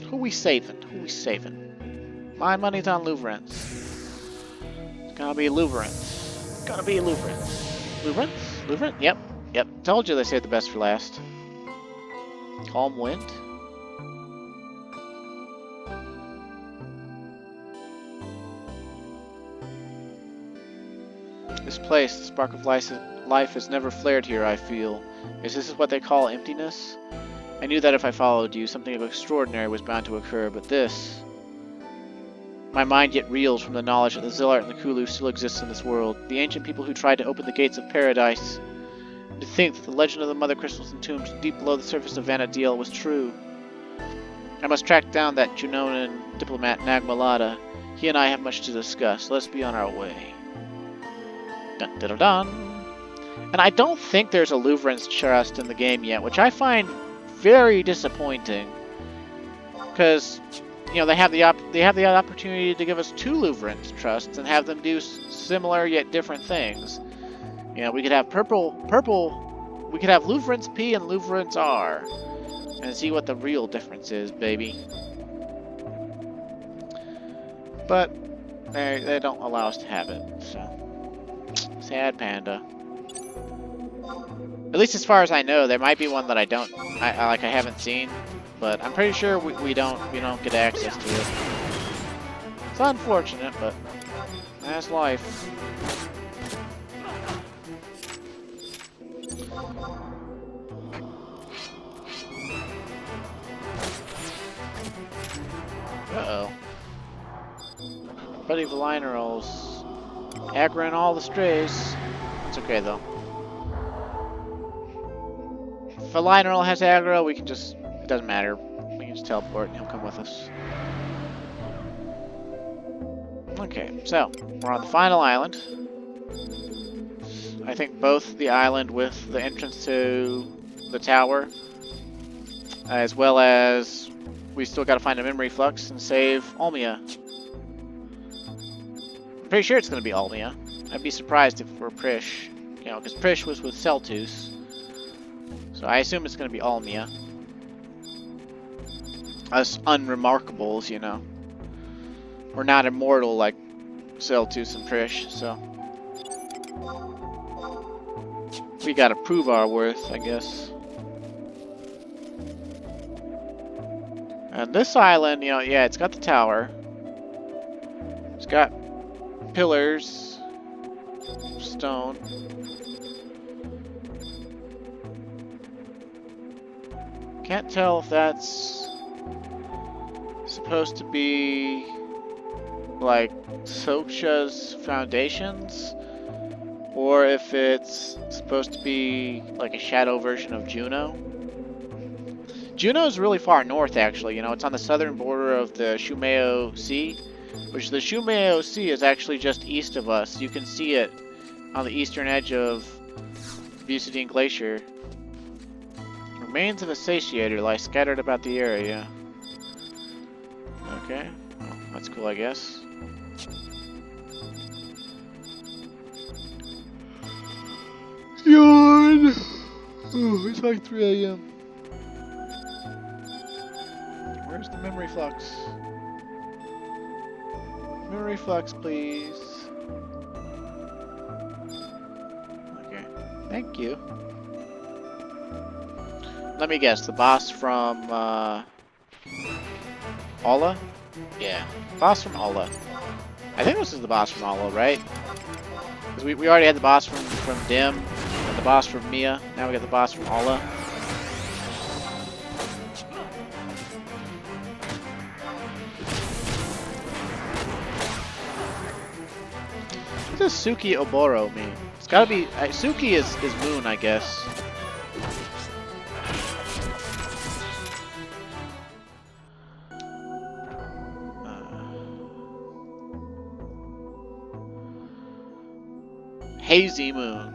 Who we saving? Who we saving? My money's on Louverance. It's gonna be Louverance. It's gonna be Louverance. Louverance? Louverance? Yep. Yep. Told you they saved the best for last. Calm Wind? This place, the spark of life has never flared here, I feel. Is this what they call emptiness? I knew that if I followed you, something extraordinary was bound to occur, but this... My mind yet reels from the knowledge that the Zillart and the Kulu still exist in this world, the ancient people who tried to open the gates of paradise. And to think that the legend of the Mother Crystals entombed deep below the surface of Vana'diel was true. I must track down that Junonan diplomat Nag'molada. He and I have much to discuss. Let's be on our way. Dun dun dun dun. And I don't think there's a Louverance chest in the game yet, which I find very disappointing. Because, you know, they have the opportunity to give us 2 Louverance trusts and have them do similar yet different things. You know, we could have we could have Louverance P and Louverance R, and see what the real difference is, baby. But they don't allow us to have it, so sad panda. At least as far as I know, there might be one that I haven't seen, but I'm pretty sure we don't get access to it. It's unfortunate, but that's life. Uh-oh. Buddy Valina rolls. Aggroing all the strays. That's okay, though. If Valina has aggro, we can just... It doesn't matter. We can just teleport and he'll come with us. Okay, so, we're on the final island. I think both the island with the entrance to the tower, as well as we still gotta find a memory flux and save Olmia. I'm pretty sure it's gonna be Olmia. I'd be surprised if we're Prish, you know, because Prish was with Celtus. So I assume it's gonna be Olmia. Us unremarkables, you know. We're not immortal like Celtus and Prish, so we gotta prove our worth, I guess. And this island, you know, yeah, it's got the tower. It's got pillars, stone. Can't tell if that's supposed to be like Soksha's foundations, or if it's supposed to be like a shadow version of Juno. Juno's really far north, actually. You know, it's on the southern border of the Shumeo Sea, which the Shumeo Sea is actually just east of us. You can see it on the eastern edge of Vahzl Glacier. Remains of a satiator lie scattered about the area. Okay, well, that's cool, I guess. Yawn! Oh, it's like 3 a.m. Where's the memory flux? Memory flux, please. Okay, thank you. Let me guess, the boss from, Alla? Yeah, boss from Alla. I think this is the boss from Alla, right? Because we already had the boss from Dim, and the boss from Mia, now we got the boss from Alla. What does Suki Oboro mean? It's gotta be... Suki is moon, I guess. Hazy moon.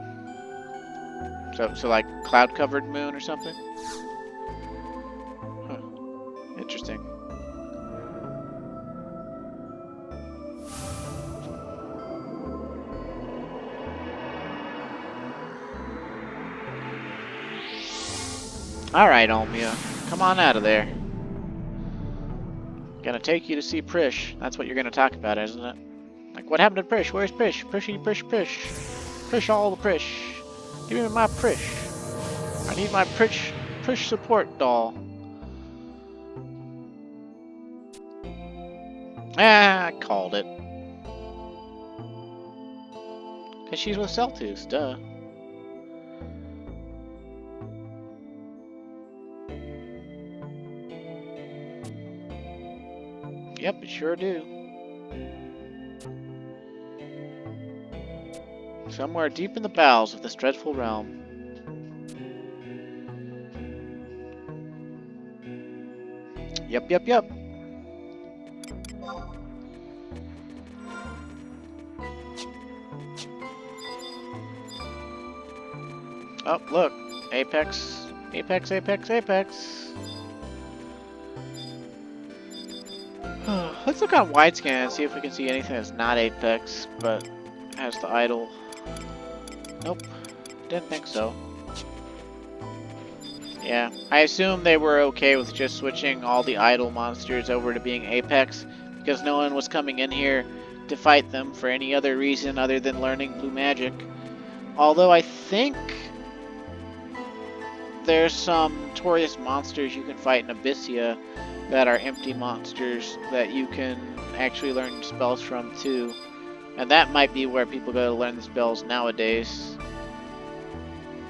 So like cloud-covered moon or something? Huh. Interesting. Alright, Olmia. Come on out of there. Gonna take you to see Prish. That's what you're gonna talk about, isn't it? Like, what happened to Prish? Where's Prish? Prishy, Prish, Prish. Prish all the Prish. Give me my Prish. I need my Prish support doll. Ah, I called it. Because she's with Celtus, duh. Yep, it sure do. Somewhere deep in the bowels of this dreadful realm. Yep, yep, yep. Oh, look. Apex. Apex, Apex, Apex. Let's look on wide scan and see if we can see anything that's not Apex, but has the idol. Nope. Didn't think so. Yeah, I assume they were okay with just switching all the idol monsters over to being Apex, because no one was coming in here to fight them for any other reason other than learning blue magic. Although I think there's some notorious monsters you can fight in Abyssia that are empty monsters that you can actually learn spells from too. And that might be where people go to learn the spells nowadays.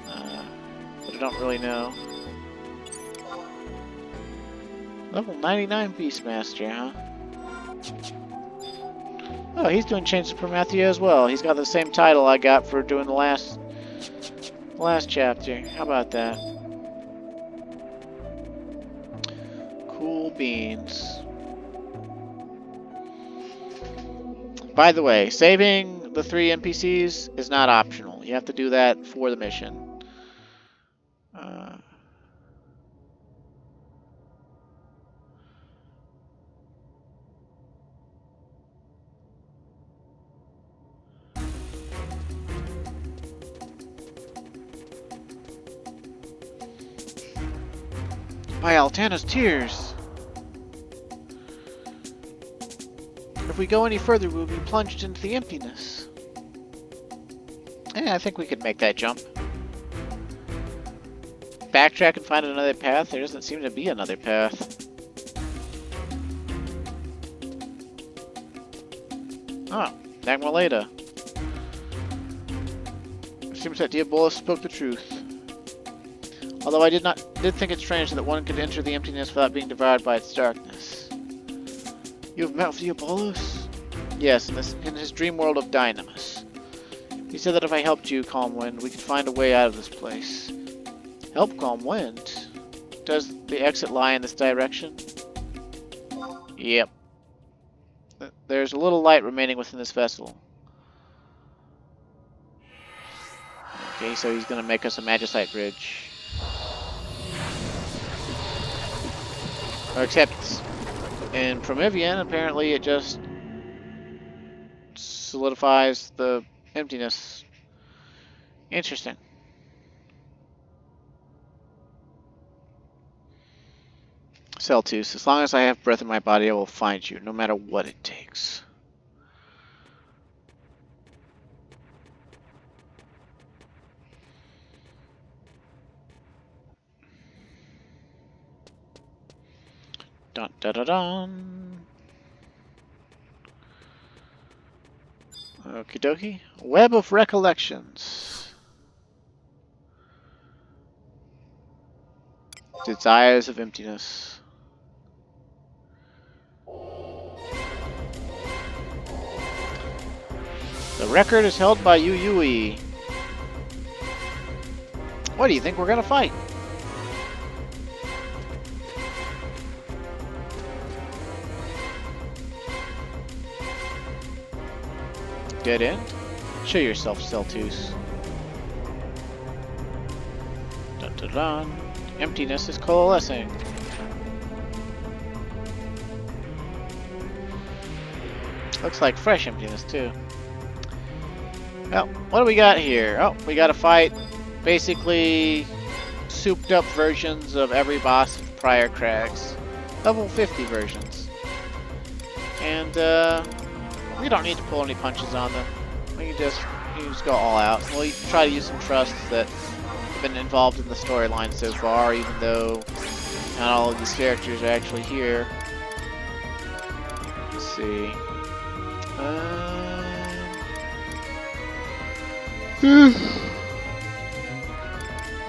But I don't really know. Level 99 Beastmaster, huh? Oh, he's doing Chains of Promathia as well. He's got the same title I got for doing the last chapter. How about that? Cool beans. By the way, saving the 3 NPCs is not optional. You have to do that for the mission. By Altana's tears! If we go any further, we'll be plunged into the emptiness. I think we could make that jump. Backtrack and find another path? There doesn't seem to be another path. Oh, Nag'molada. It seems that Diabolus spoke the truth. Although I did think it strange that one could enter the emptiness without being devoured by its darkness. You have met with Diabolus? Yes, in his dream world of Dynamis. He said that if I helped you, Calm Wind, we could find a way out of this place. Help Calm Wind? Does the exit lie in this direction? Yep. There's a little light remaining within this vessel. Okay, so he's gonna make us a magicite bridge. Except in Promyvion, apparently it just solidifies the emptiness. Interesting. Celtus, as long as I have breath in my body, I will find you, no matter what it takes. Dun dun dun dun. Okie dokie. Web of Recollections. Desires of Emptiness. The record is held by Yu Yui. What do you think we're gonna fight? Dead end? Show yourself, Celtus. Ta-da! Emptiness is coalescing. Looks like fresh emptiness too. Well, what do we got here? Oh, we got to fight basically souped up versions of every boss of prior crags. Level 50 versions. And we don't need to pull any punches on them. We can just go all out. We'll try to use some trusts that have been involved in the storyline so far, even though not all of these characters are actually here. Let's see.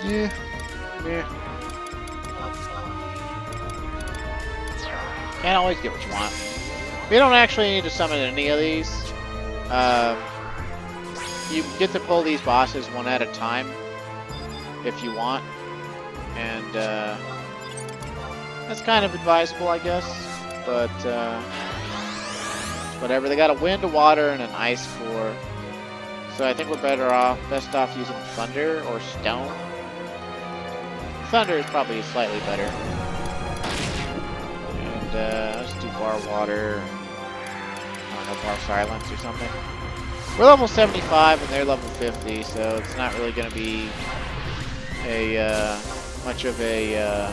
Yeah. Can't always get what you want. We don't actually need to summon any of these. You get to pull these bosses one at a time if you want, and that's kind of advisable, I guess. But whatever. They got a wind, a water, and an ice core. So I think we're best off using thunder or stone. Thunder is probably slightly better. And let's do bar water. I don't know, bar silence or something. We're level 75 and they're level 50, so it's not really going to be a much of a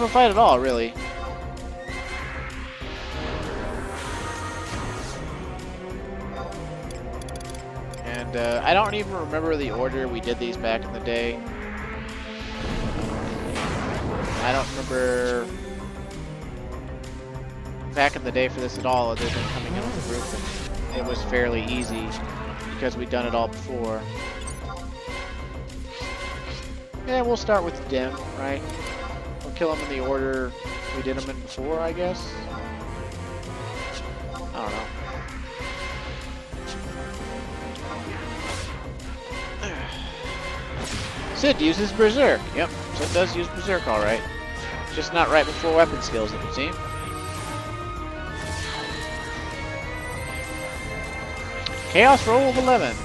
fight at all, really. And I don't even remember the order we did these back in the day. I don't remember back in the day for this at all, other than coming in with a group. And it was fairly easy because we'd done it all before. Yeah, we'll start with the dim, right? We'll kill them in the order we did them in before, I guess. I don't know. Sid uses Berserk. Yep, Sid does use Berserk, alright. Just not right before weapon skills, it would seem. Chaos roll of 11.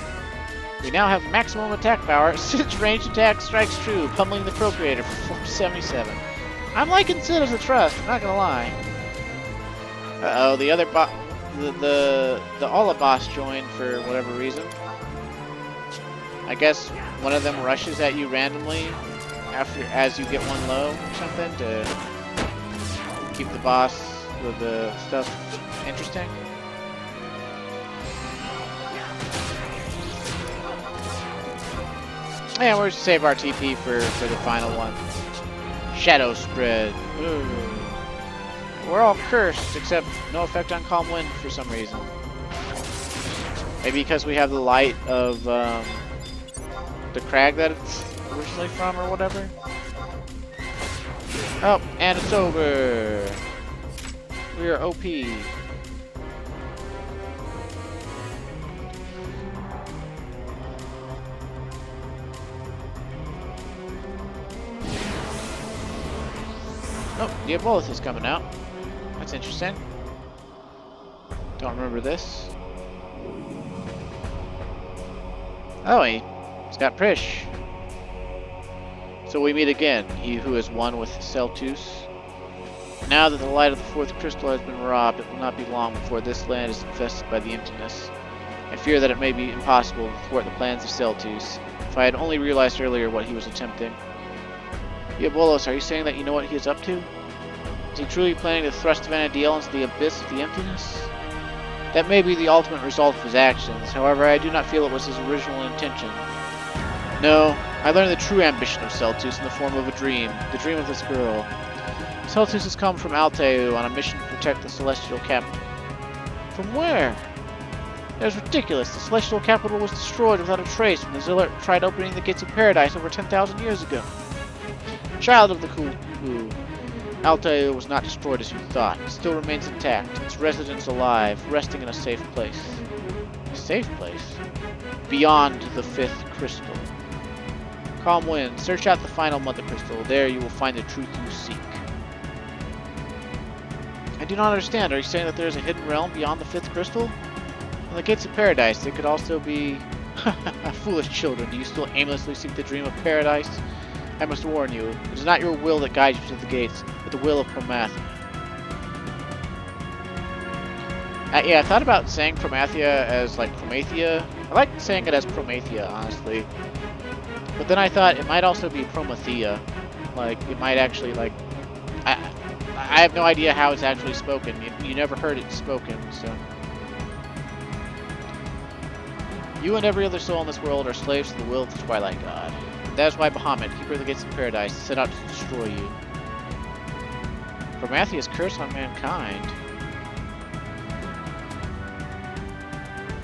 We now have maximum attack power. Sid's ranged attack strikes true, pummeling the Procreator for 477. I'm liking Sid as a trust, I'm not gonna lie. Uh-oh, the other the Alla boss joined for whatever reason. I guess one of them rushes at you randomly as you get one low or something to keep the boss with the stuff interesting. Yeah, we're just save our TP for the final one. Shadow spread. Ooh. We're all cursed, except no effect on Calm Wind for some reason. Maybe because we have the light of the crag that it's originally from or whatever. Oh, and it's over. We are OP. Oh, Diabolus is coming out. That's interesting. Don't remember this. Oh, he's got Prish. So we meet again, he who is one with Celtus. Now that the light of the fourth crystal has been robbed, it will not be long before this land is infested by the emptiness. I fear that it may be impossible to thwart the plans of Celtus, if I had only realized earlier what he was attempting. Diabolos, are you saying that you know what he is up to? Is he truly planning to thrust Vana'diel into the abyss of the emptiness? That may be the ultimate result of his actions, however I do not feel it was his original intention. No, I learned the true ambition of Celtus in the form of a dream, the dream of this girl. Celtus has come from Alteu on a mission to protect the Celestial Capital. From where? That is ridiculous. The Celestial Capital was destroyed without a trace when the Zealot tried opening the gates of paradise over 10,000 years ago. Child of the Kulu, Alteu was not destroyed as you thought. It still remains intact, its residents alive, resting in a safe place. A safe place? Beyond the fifth crystal. Calm Wind, search out the final Mother Crystal. There you will find the truth you seek. I do not understand. Are you saying that there is a hidden realm beyond the fifth crystal? In the gates of paradise, there could also be Foolish children, do you still aimlessly seek the dream of paradise? I must warn you, it is not your will that guides you to the gates, but the will of Promathia. Yeah, I thought about saying Promathia as like Promathia. I like saying it as Promathia, honestly. But then I thought it might also be Promathia. Like, it might actually, like... I have no idea how it's actually spoken. You never heard it spoken, so... You and every other soul in this world are slaves to the will of the Twilight God. That is why Bahamut, keeper of the gates of paradise, set out to destroy you. Promathia's curse on mankind.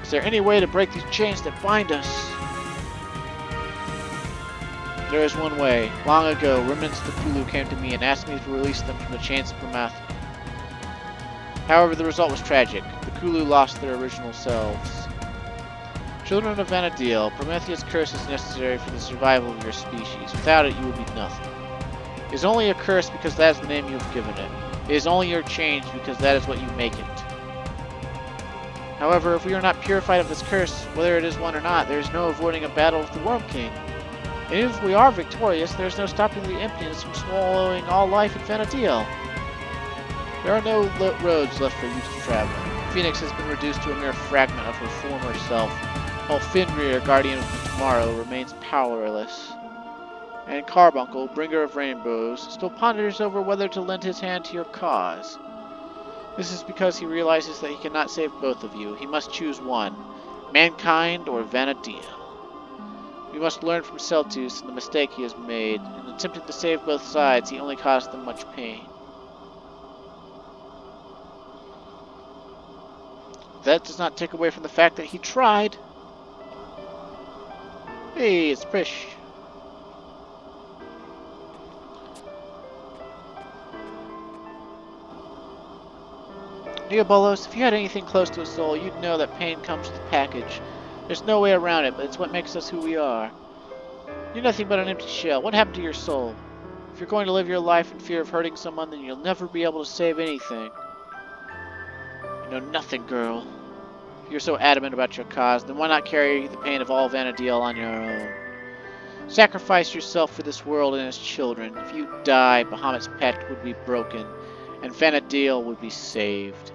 Is there any way to break these chains that bind us? There is one way. Long ago, remnants of the Kulu came to me and asked me to release them from the Chains of Promathia. However, the result was tragic. The Kulu lost their original selves. Children of Vana'diel, Promethea's curse is necessary for the survival of your species. Without it, you would be nothing. It is only a curse because that is the name you have given it. It is only your change because that is what you make it. However, if we are not purified of this curse, whether it is one or not, there is no avoiding a battle with the Worm King. And even if we are victorious, there is no stopping the emptiness from swallowing all life in Vana'diel. There are no roads left for you to travel. Phoenix has been reduced to a mere fragment of her former self, while Fenrir, guardian of the tomorrow, remains powerless. And Carbuncle, bringer of rainbows, still ponders over whether to lend his hand to your cause. This is because he realizes that he cannot save both of you. He must choose one, mankind or Vana'diel. We must learn from Celtus and the mistake he has made. In attempting to save both sides, he only caused them much pain. That does not take away from the fact that he tried. Hey, it's Prish. Diabolos, if you had anything close to a soul, you'd know that pain comes with the package. There's no way around it, but it's what makes us who we are. You're nothing but an empty shell. What happened to your soul? If you're going to live your life in fear of hurting someone, then you'll never be able to save anything. You know nothing, girl. If you're so adamant about your cause, then why not carry the pain of all Vana'diel on your own? Sacrifice yourself for this world and its children. If you die, Bahamut's pact would be broken, and Vana'diel would be saved.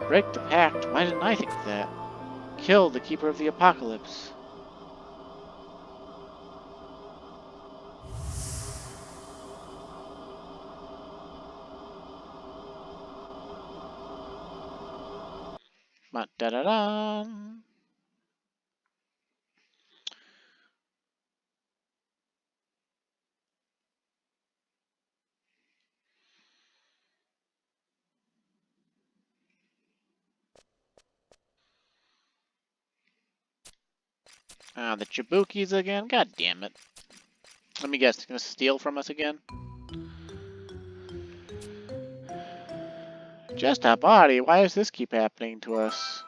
Break the pact? Why didn't I think of that? Kill the Keeper of the Apocalypse. Da-da-da. Ah, the Jabukis again? God damn it. Let me guess, they're gonna steal from us again? Just a body? Why does this keep happening to us?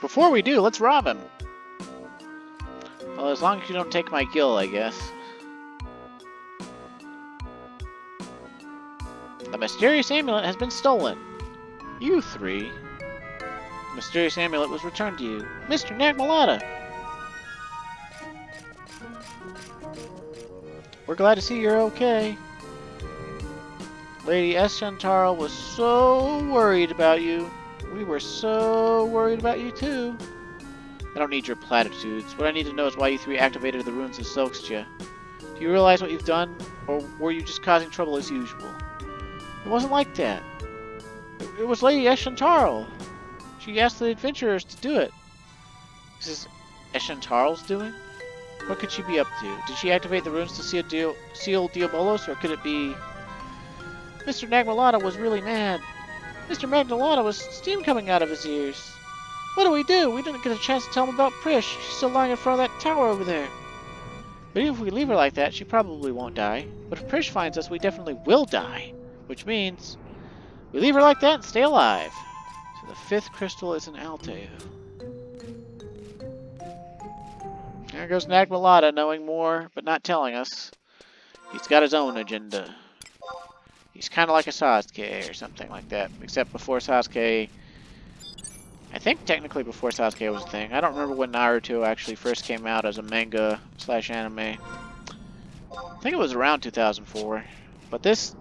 Before we do, let's rob him. Well, as long as you don't take my gill, I guess. The mysterious amulet has been stolen. You three. The mysterious amulet was returned to you. Mr. Nag'molada! We're glad to see you're okay. Lady Eschantarl was so worried about you. We were so worried about you too. I don't need your platitudes. What I need to know is why you three activated the runes of Silkstia. Do you realize what you've done, or were you just causing trouble as usual? It wasn't like that. It was Lady Eschantarl. She asked the adventurers to do it. Is this Eschantarl's doing? What could she be up to? Did she activate the runes to seal Diabolos, or could it be... Mr. Nag'molada was really mad. Mr. Nag'molada was steam coming out of his ears. What do? We didn't get a chance to tell him about Prish. She's still lying in front of that tower over there. But even if we leave her like that, she probably won't die. But if Prish finds us, we definitely will die. Which means, we leave her like that and stay alive. So the 5th crystal is an Alteo. There goes Nag'molada knowing more, but not telling us. He's got his own agenda. He's kind of like a Sasuke or something like that, except before Sasuke... I think technically before Sasuke was a thing. I don't remember when Naruto actually first came out as a manga / anime. I think it was around 2004. But this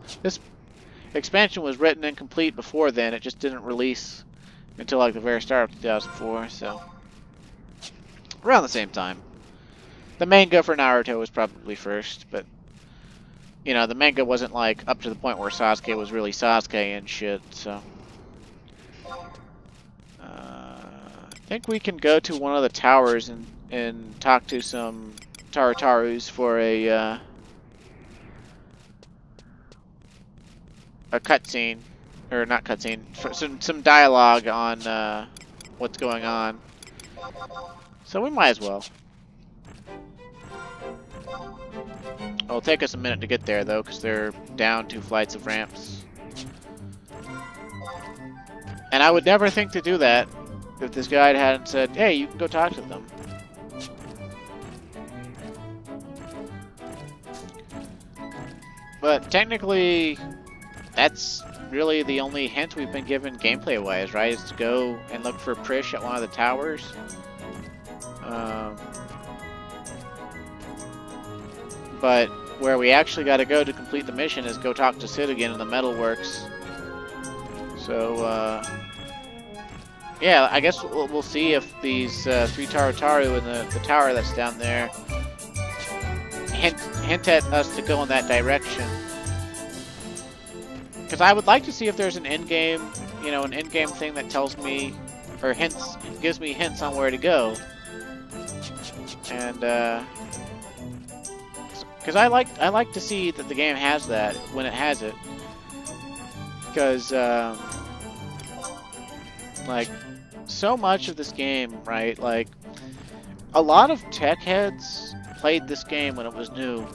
expansion was written and complete before then. It just didn't release until like the very start of 2004, so... around the same time. The manga for Naruto was probably first, but... you know, the manga wasn't like up to the point where Sasuke was really Sasuke and shit, so... I think we can go to one of the towers and talk to some Tarutarus for a cutscene, or not cutscene, some dialogue on what's going on. So we might as well. It'll take us a minute to get there though, because they're down 2 flights of ramps. And I would never think to do that if this guide hadn't said, hey, you can go talk to them. But technically, that's really the only hint we've been given gameplay-wise, right? Is to go and look for Prish at one of the towers. But where we actually got to go to complete the mission is go talk to Sid again in the metalworks. So, yeah, I guess we'll see if these 3 Tarutaru in the tower that's down there hint at us to go in that direction. Because I would like to see if there's an in-game, you know, an in-game thing that tells me, or hints, gives me hints on where to go. And, because I like to see that the game has that when it has it. Because, like, so much of this game, right, like, a lot of tech heads played this game when it was new,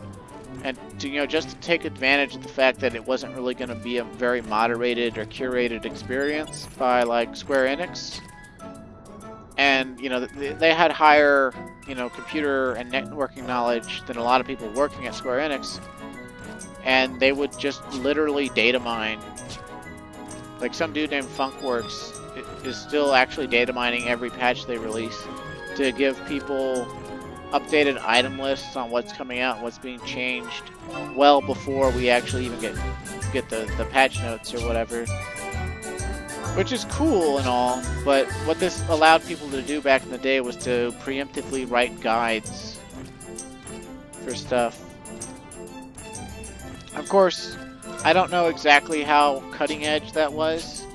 and to, you know, just to take advantage of the fact that it wasn't really going to be a very moderated or curated experience by, like, Square Enix, and, you know, they had higher, you know, computer and networking knowledge than a lot of people working at Square Enix, and they would just literally data mine. Like, some dude named Funkworks is still actually data mining every patch they release to give people updated item lists on what's coming out and what's being changed well before we actually even get the patch notes or whatever. Which is cool and all, but what this allowed people to do back in the day was to preemptively write guides for stuff. Of course, I don't know exactly how cutting edge that was,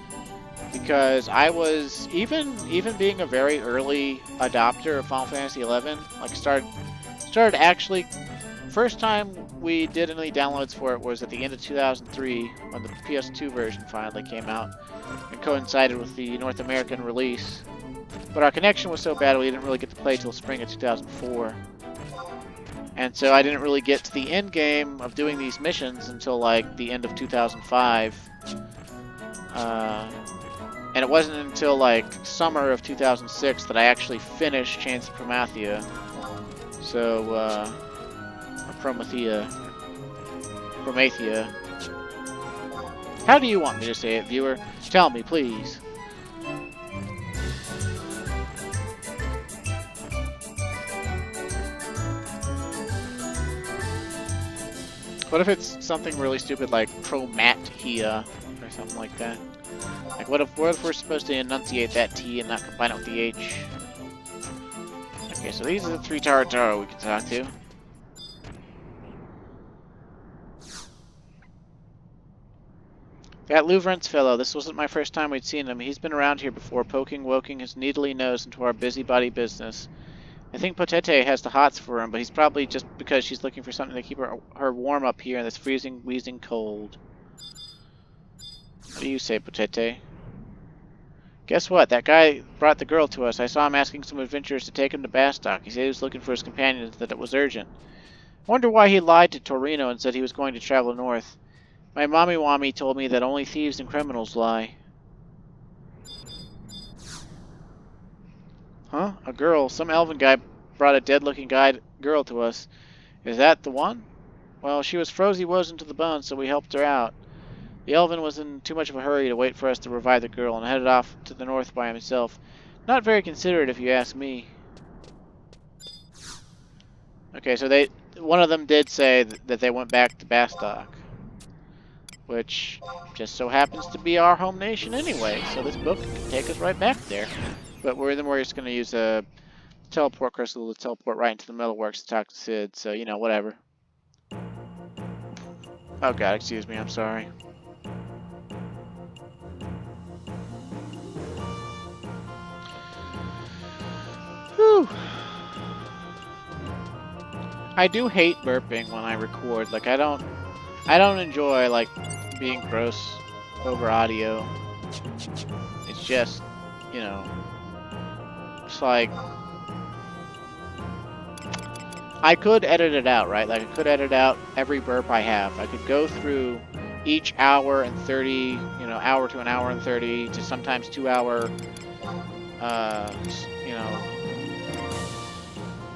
because I was, even being a very early adopter of Final Fantasy XI, like started actually, first time we did any downloads for it was at the end of 2003 when the PS2 version finally came out and coincided with the North American release. But our connection was so bad we didn't really get to play till spring of 2004. And so I didn't really get to the end game of doing these missions until like the end of 2005. And it wasn't until like summer of 2006 that I actually finished Chains of Promathia. So, Promathia. How do you want me to say it, viewer? Tell me, please. What if it's something really stupid like Promathia or something like that? Like, what if we're supposed to enunciate that T and not combine it with the H? Okay, so these are the 3 Tarutaru we can talk to. That Louvrance fellow, this wasn't my first time we'd seen him. He's been around here before, woking his needly nose into our busybody business. I think Potete has the hots for him, but he's probably just because she's looking for something to keep her warm up here in this freezing, wheezing cold. What do you say, Potete? Guess what? That guy brought the girl to us. I saw him asking some adventurers to take him to Bastok. He said he was looking for his companions, that it was urgent. I wonder why he lied to Torino and said he was going to travel north. My mommy-wommy told me that only thieves and criminals lie. Huh? A girl. Some elven guy brought a dead-looking girl to us. Is that the one? Well, she was frozen to the bone, so we helped her out. The Elven was in too much of a hurry to wait for us to revive the girl and headed off to the north by himself. Not very considerate, if you ask me. Okay, so one of them did say that they went back to Bastok, which just so happens to be our home nation anyway, so this book can take us right back there. But we're just going to use a teleport crystal to teleport right into the metalworks to talk to Sid, so, you know, whatever. Oh god, excuse me, I'm sorry. Whew. I do hate burping when I record. Like, I don't enjoy, like, being gross over audio. It's just, you know, it's like, I could edit it out, right? Like, I could edit out every burp I have. I could go through each hour and 30, you know, hour to an hour and 30 to sometimes 2 hour, you know,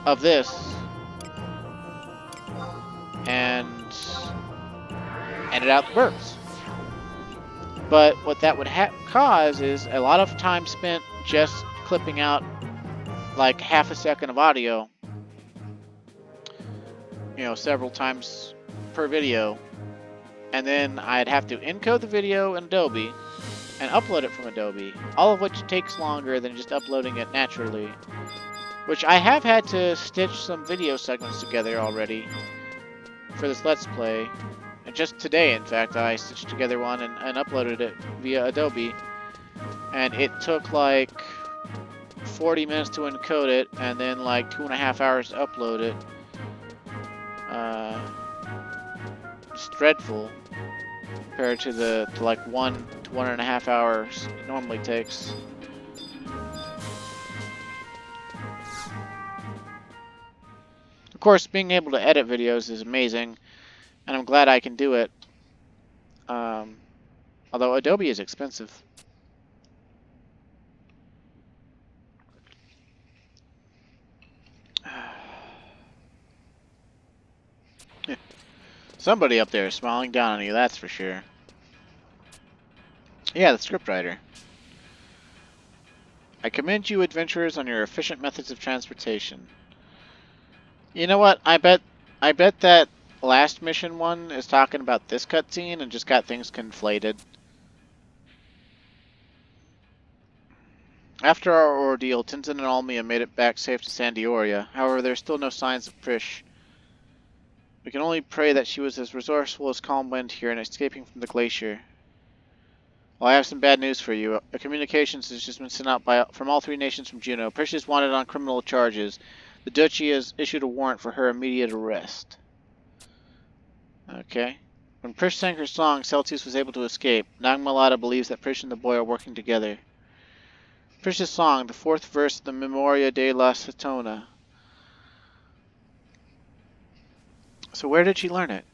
of this, and edit out the burps. But what that would cause is a lot of time spent just clipping out like half a second of audio, you know, several times per video, and then I'd have to encode the video in Adobe and upload it from Adobe, all of which takes longer than just uploading it naturally, which I have had to stitch some video segments together already for this Let's Play. And just today, in fact, I stitched together one and uploaded it via Adobe. And it took like 40 minutes to encode it, and then like 2.5 hours to upload it. It's dreadful compared to like 1 to 1.5 hours it normally takes. Of course, being able to edit videos is amazing, and I'm glad I can do it. Although Adobe is expensive. Somebody up there is smiling down on you, that's for sure. Yeah, the scriptwriter. I commend you, adventurers, on your efficient methods of transportation. You know what? I bet that last mission one is talking about this cutscene and just got things conflated. After our ordeal, Tintin and Almia made it back safe to Sandioria. However, there's still no signs of Prish. We can only pray that she was as resourceful as Calm Wind here in escaping from the glacier. Well, I have some bad news for you. A communications has just been sent out from all 3 nations from Juno. Prish is wanted on criminal charges. The Duchy has issued a warrant for her immediate arrest. Okay. When Prish sang her song, Celtius was able to escape. Nag'molada believes that Prish and the boy are working together. Prish's song, the 4th verse of the Memoria de la Satona. So where did she learn it?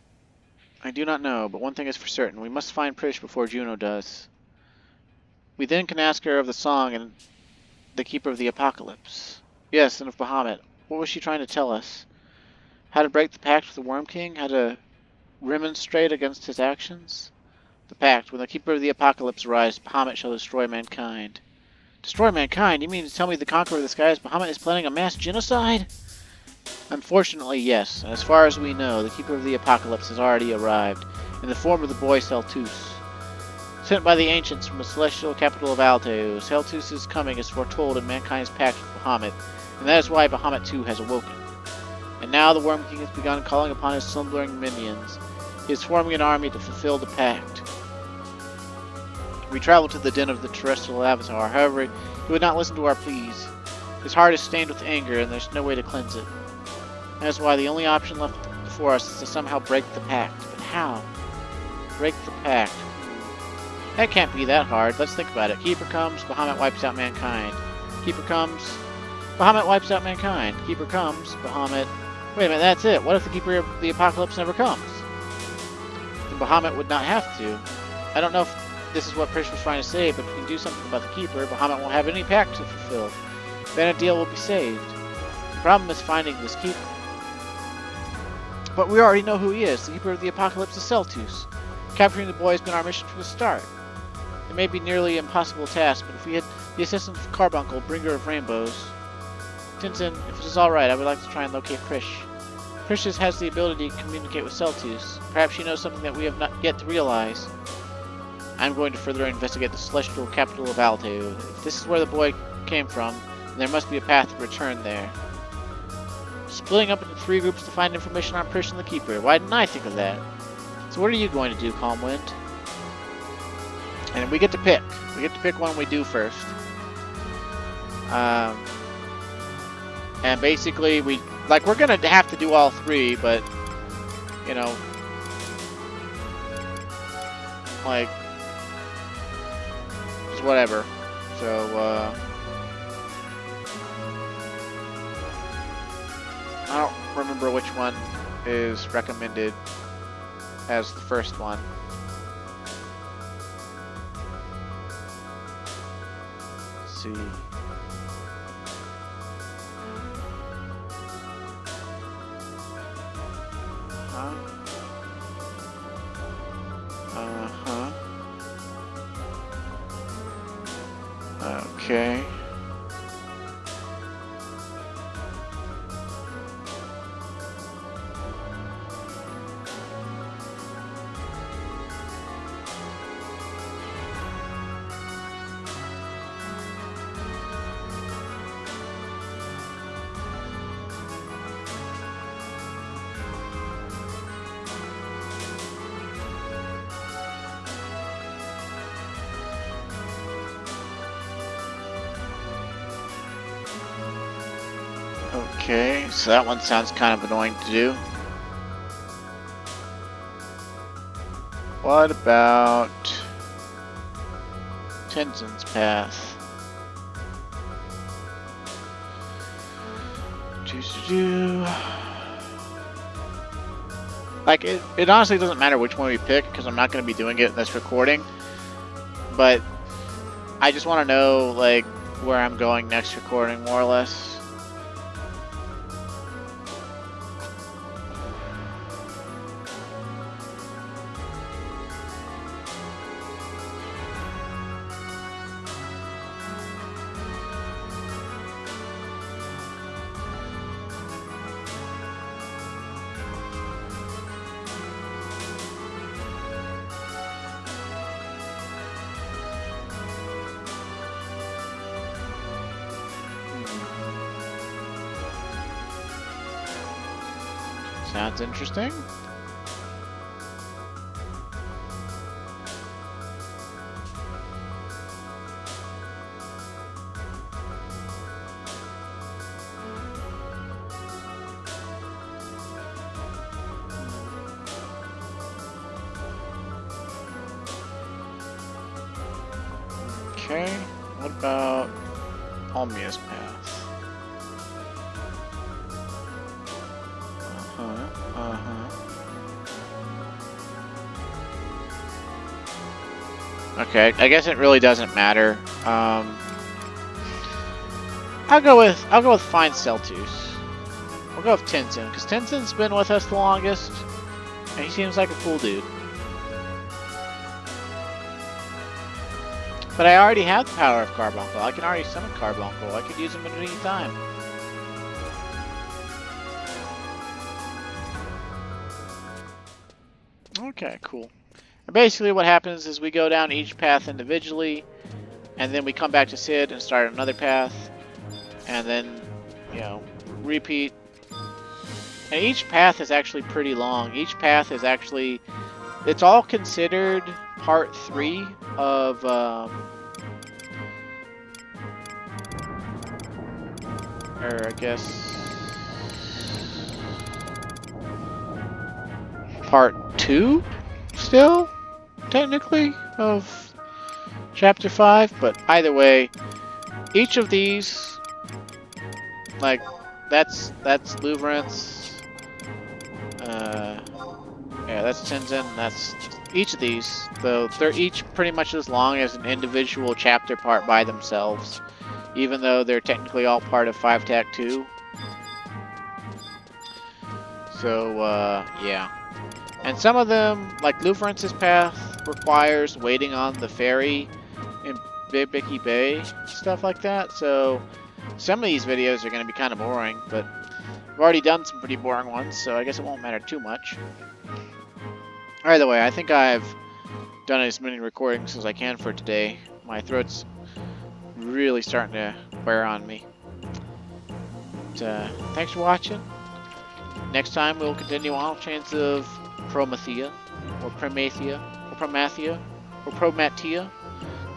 I do not know, but one thing is for certain. We must find Prish before Juno does. We then can ask her of the song and the Keeper of the Apocalypse. Yes, and of Bahamut. What was she trying to tell us? How to break the pact with the Worm King? How to remonstrate against his actions? The pact. When the Keeper of the Apocalypse arrives, Bahamut shall destroy mankind. Destroy mankind? You mean to tell me the Conqueror of the Skies, Bahamut, is planning a mass genocide? Unfortunately, yes. And as far as we know, the Keeper of the Apocalypse has already arrived, in the form of the boy Celtius. Sent by the ancients from the celestial capital of Alteos, Celtius' coming is foretold in mankind's pact with Bahamut, and that is why Bahamut too has awoken. And now the Worm King has begun calling upon his slumbering minions. He is forming an army to fulfill the pact. We travel to the den of the terrestrial avatar. However, he would not listen to our pleas. His heart is stained with anger, and there's no way to cleanse it. That is why the only option left before us is to somehow break the pact. But how? Break the pact. That can't be that hard. Let's think about it. Keeper comes, Bahamut wipes out mankind. Keeper comes, Bahamut wipes out mankind. Keeper comes, Bahamut... Wait a minute, that's it. What if the Keeper of the Apocalypse never comes? Then Bahamut would not have to. I don't know if this is what Prish was trying to say, but if we can do something about the Keeper, Bahamut won't have any pact to fulfill. Vana'diel will be saved. problem is finding this keeper. But we already know who he is. The Keeper of the Apocalypse is Celtus. Capturing the boy has been our mission from the start. It may be nearly an impossible task, but if we had the assistance of Carbuncle, Bringer of Rainbows... Tintin, if it is alright, I would like to try and locate Prish. Prish has the ability to communicate with Celtus. Perhaps she knows something that we have not yet to realize. I'm going to further investigate the celestial capital of Alto. If this is where the boy came from, then there must be a path to return there. Splitting up into 3 groups to find information on Prish and the Keeper. Why didn't I think of that? So what are you going to do, Calmwind? And we get to pick. We get to pick one we do first. And basically, we're gonna have to do all 3, but, you know, like, just whatever. So, I don't remember which one is recommended as the first one. Let's see. Okay. Okay, so that one sounds kind of annoying to do. What about Tenzin's path? Like, it honestly doesn't matter which one we pick, because I'm not going to be doing it in this recording. But I just want to know, like, where I'm going next recording, more or less. Sounds interesting. Okay, what about Almia's path? Okay, I guess it really doesn't matter. I'll go with Find Celtus. We'll go with Tintin, because Tintin's been with us the longest, and he seems like a cool dude. But I already have the power of Carbuncle. I can already summon Carbuncle. I could use him at any time. Okay, cool. And basically what happens is we go down each path individually, and then we come back to Sid and start another path, and then, you know, repeat. And each path is actually pretty long. Each path is actually, it's all considered part 3 of, or I guess, part 2 still, technically, of chapter 5, but either way, each of these, like, that's Luverance, yeah, that's Tintin, that's each of these, though they're each pretty much as long as an individual chapter part by themselves, even though they're technically all part of 5 TAC 2. So, yeah. And some of them, like Luference's Path, requires waiting on the ferry in Bibicky Bay, stuff like that. So, some of these videos are going to be kind of boring, but I've already done some pretty boring ones, so I guess it won't matter too much. Either way, I think I've done as many recordings as I can for today. My throat's really starting to wear on me. But, thanks for watching. Next time we'll continue on Chains of Promathia, or Promathia, or Promathia, or Promatia,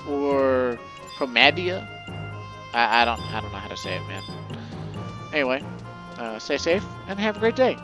or Promadia. I don't know how to say it, man. Anyway, stay safe and have a great day.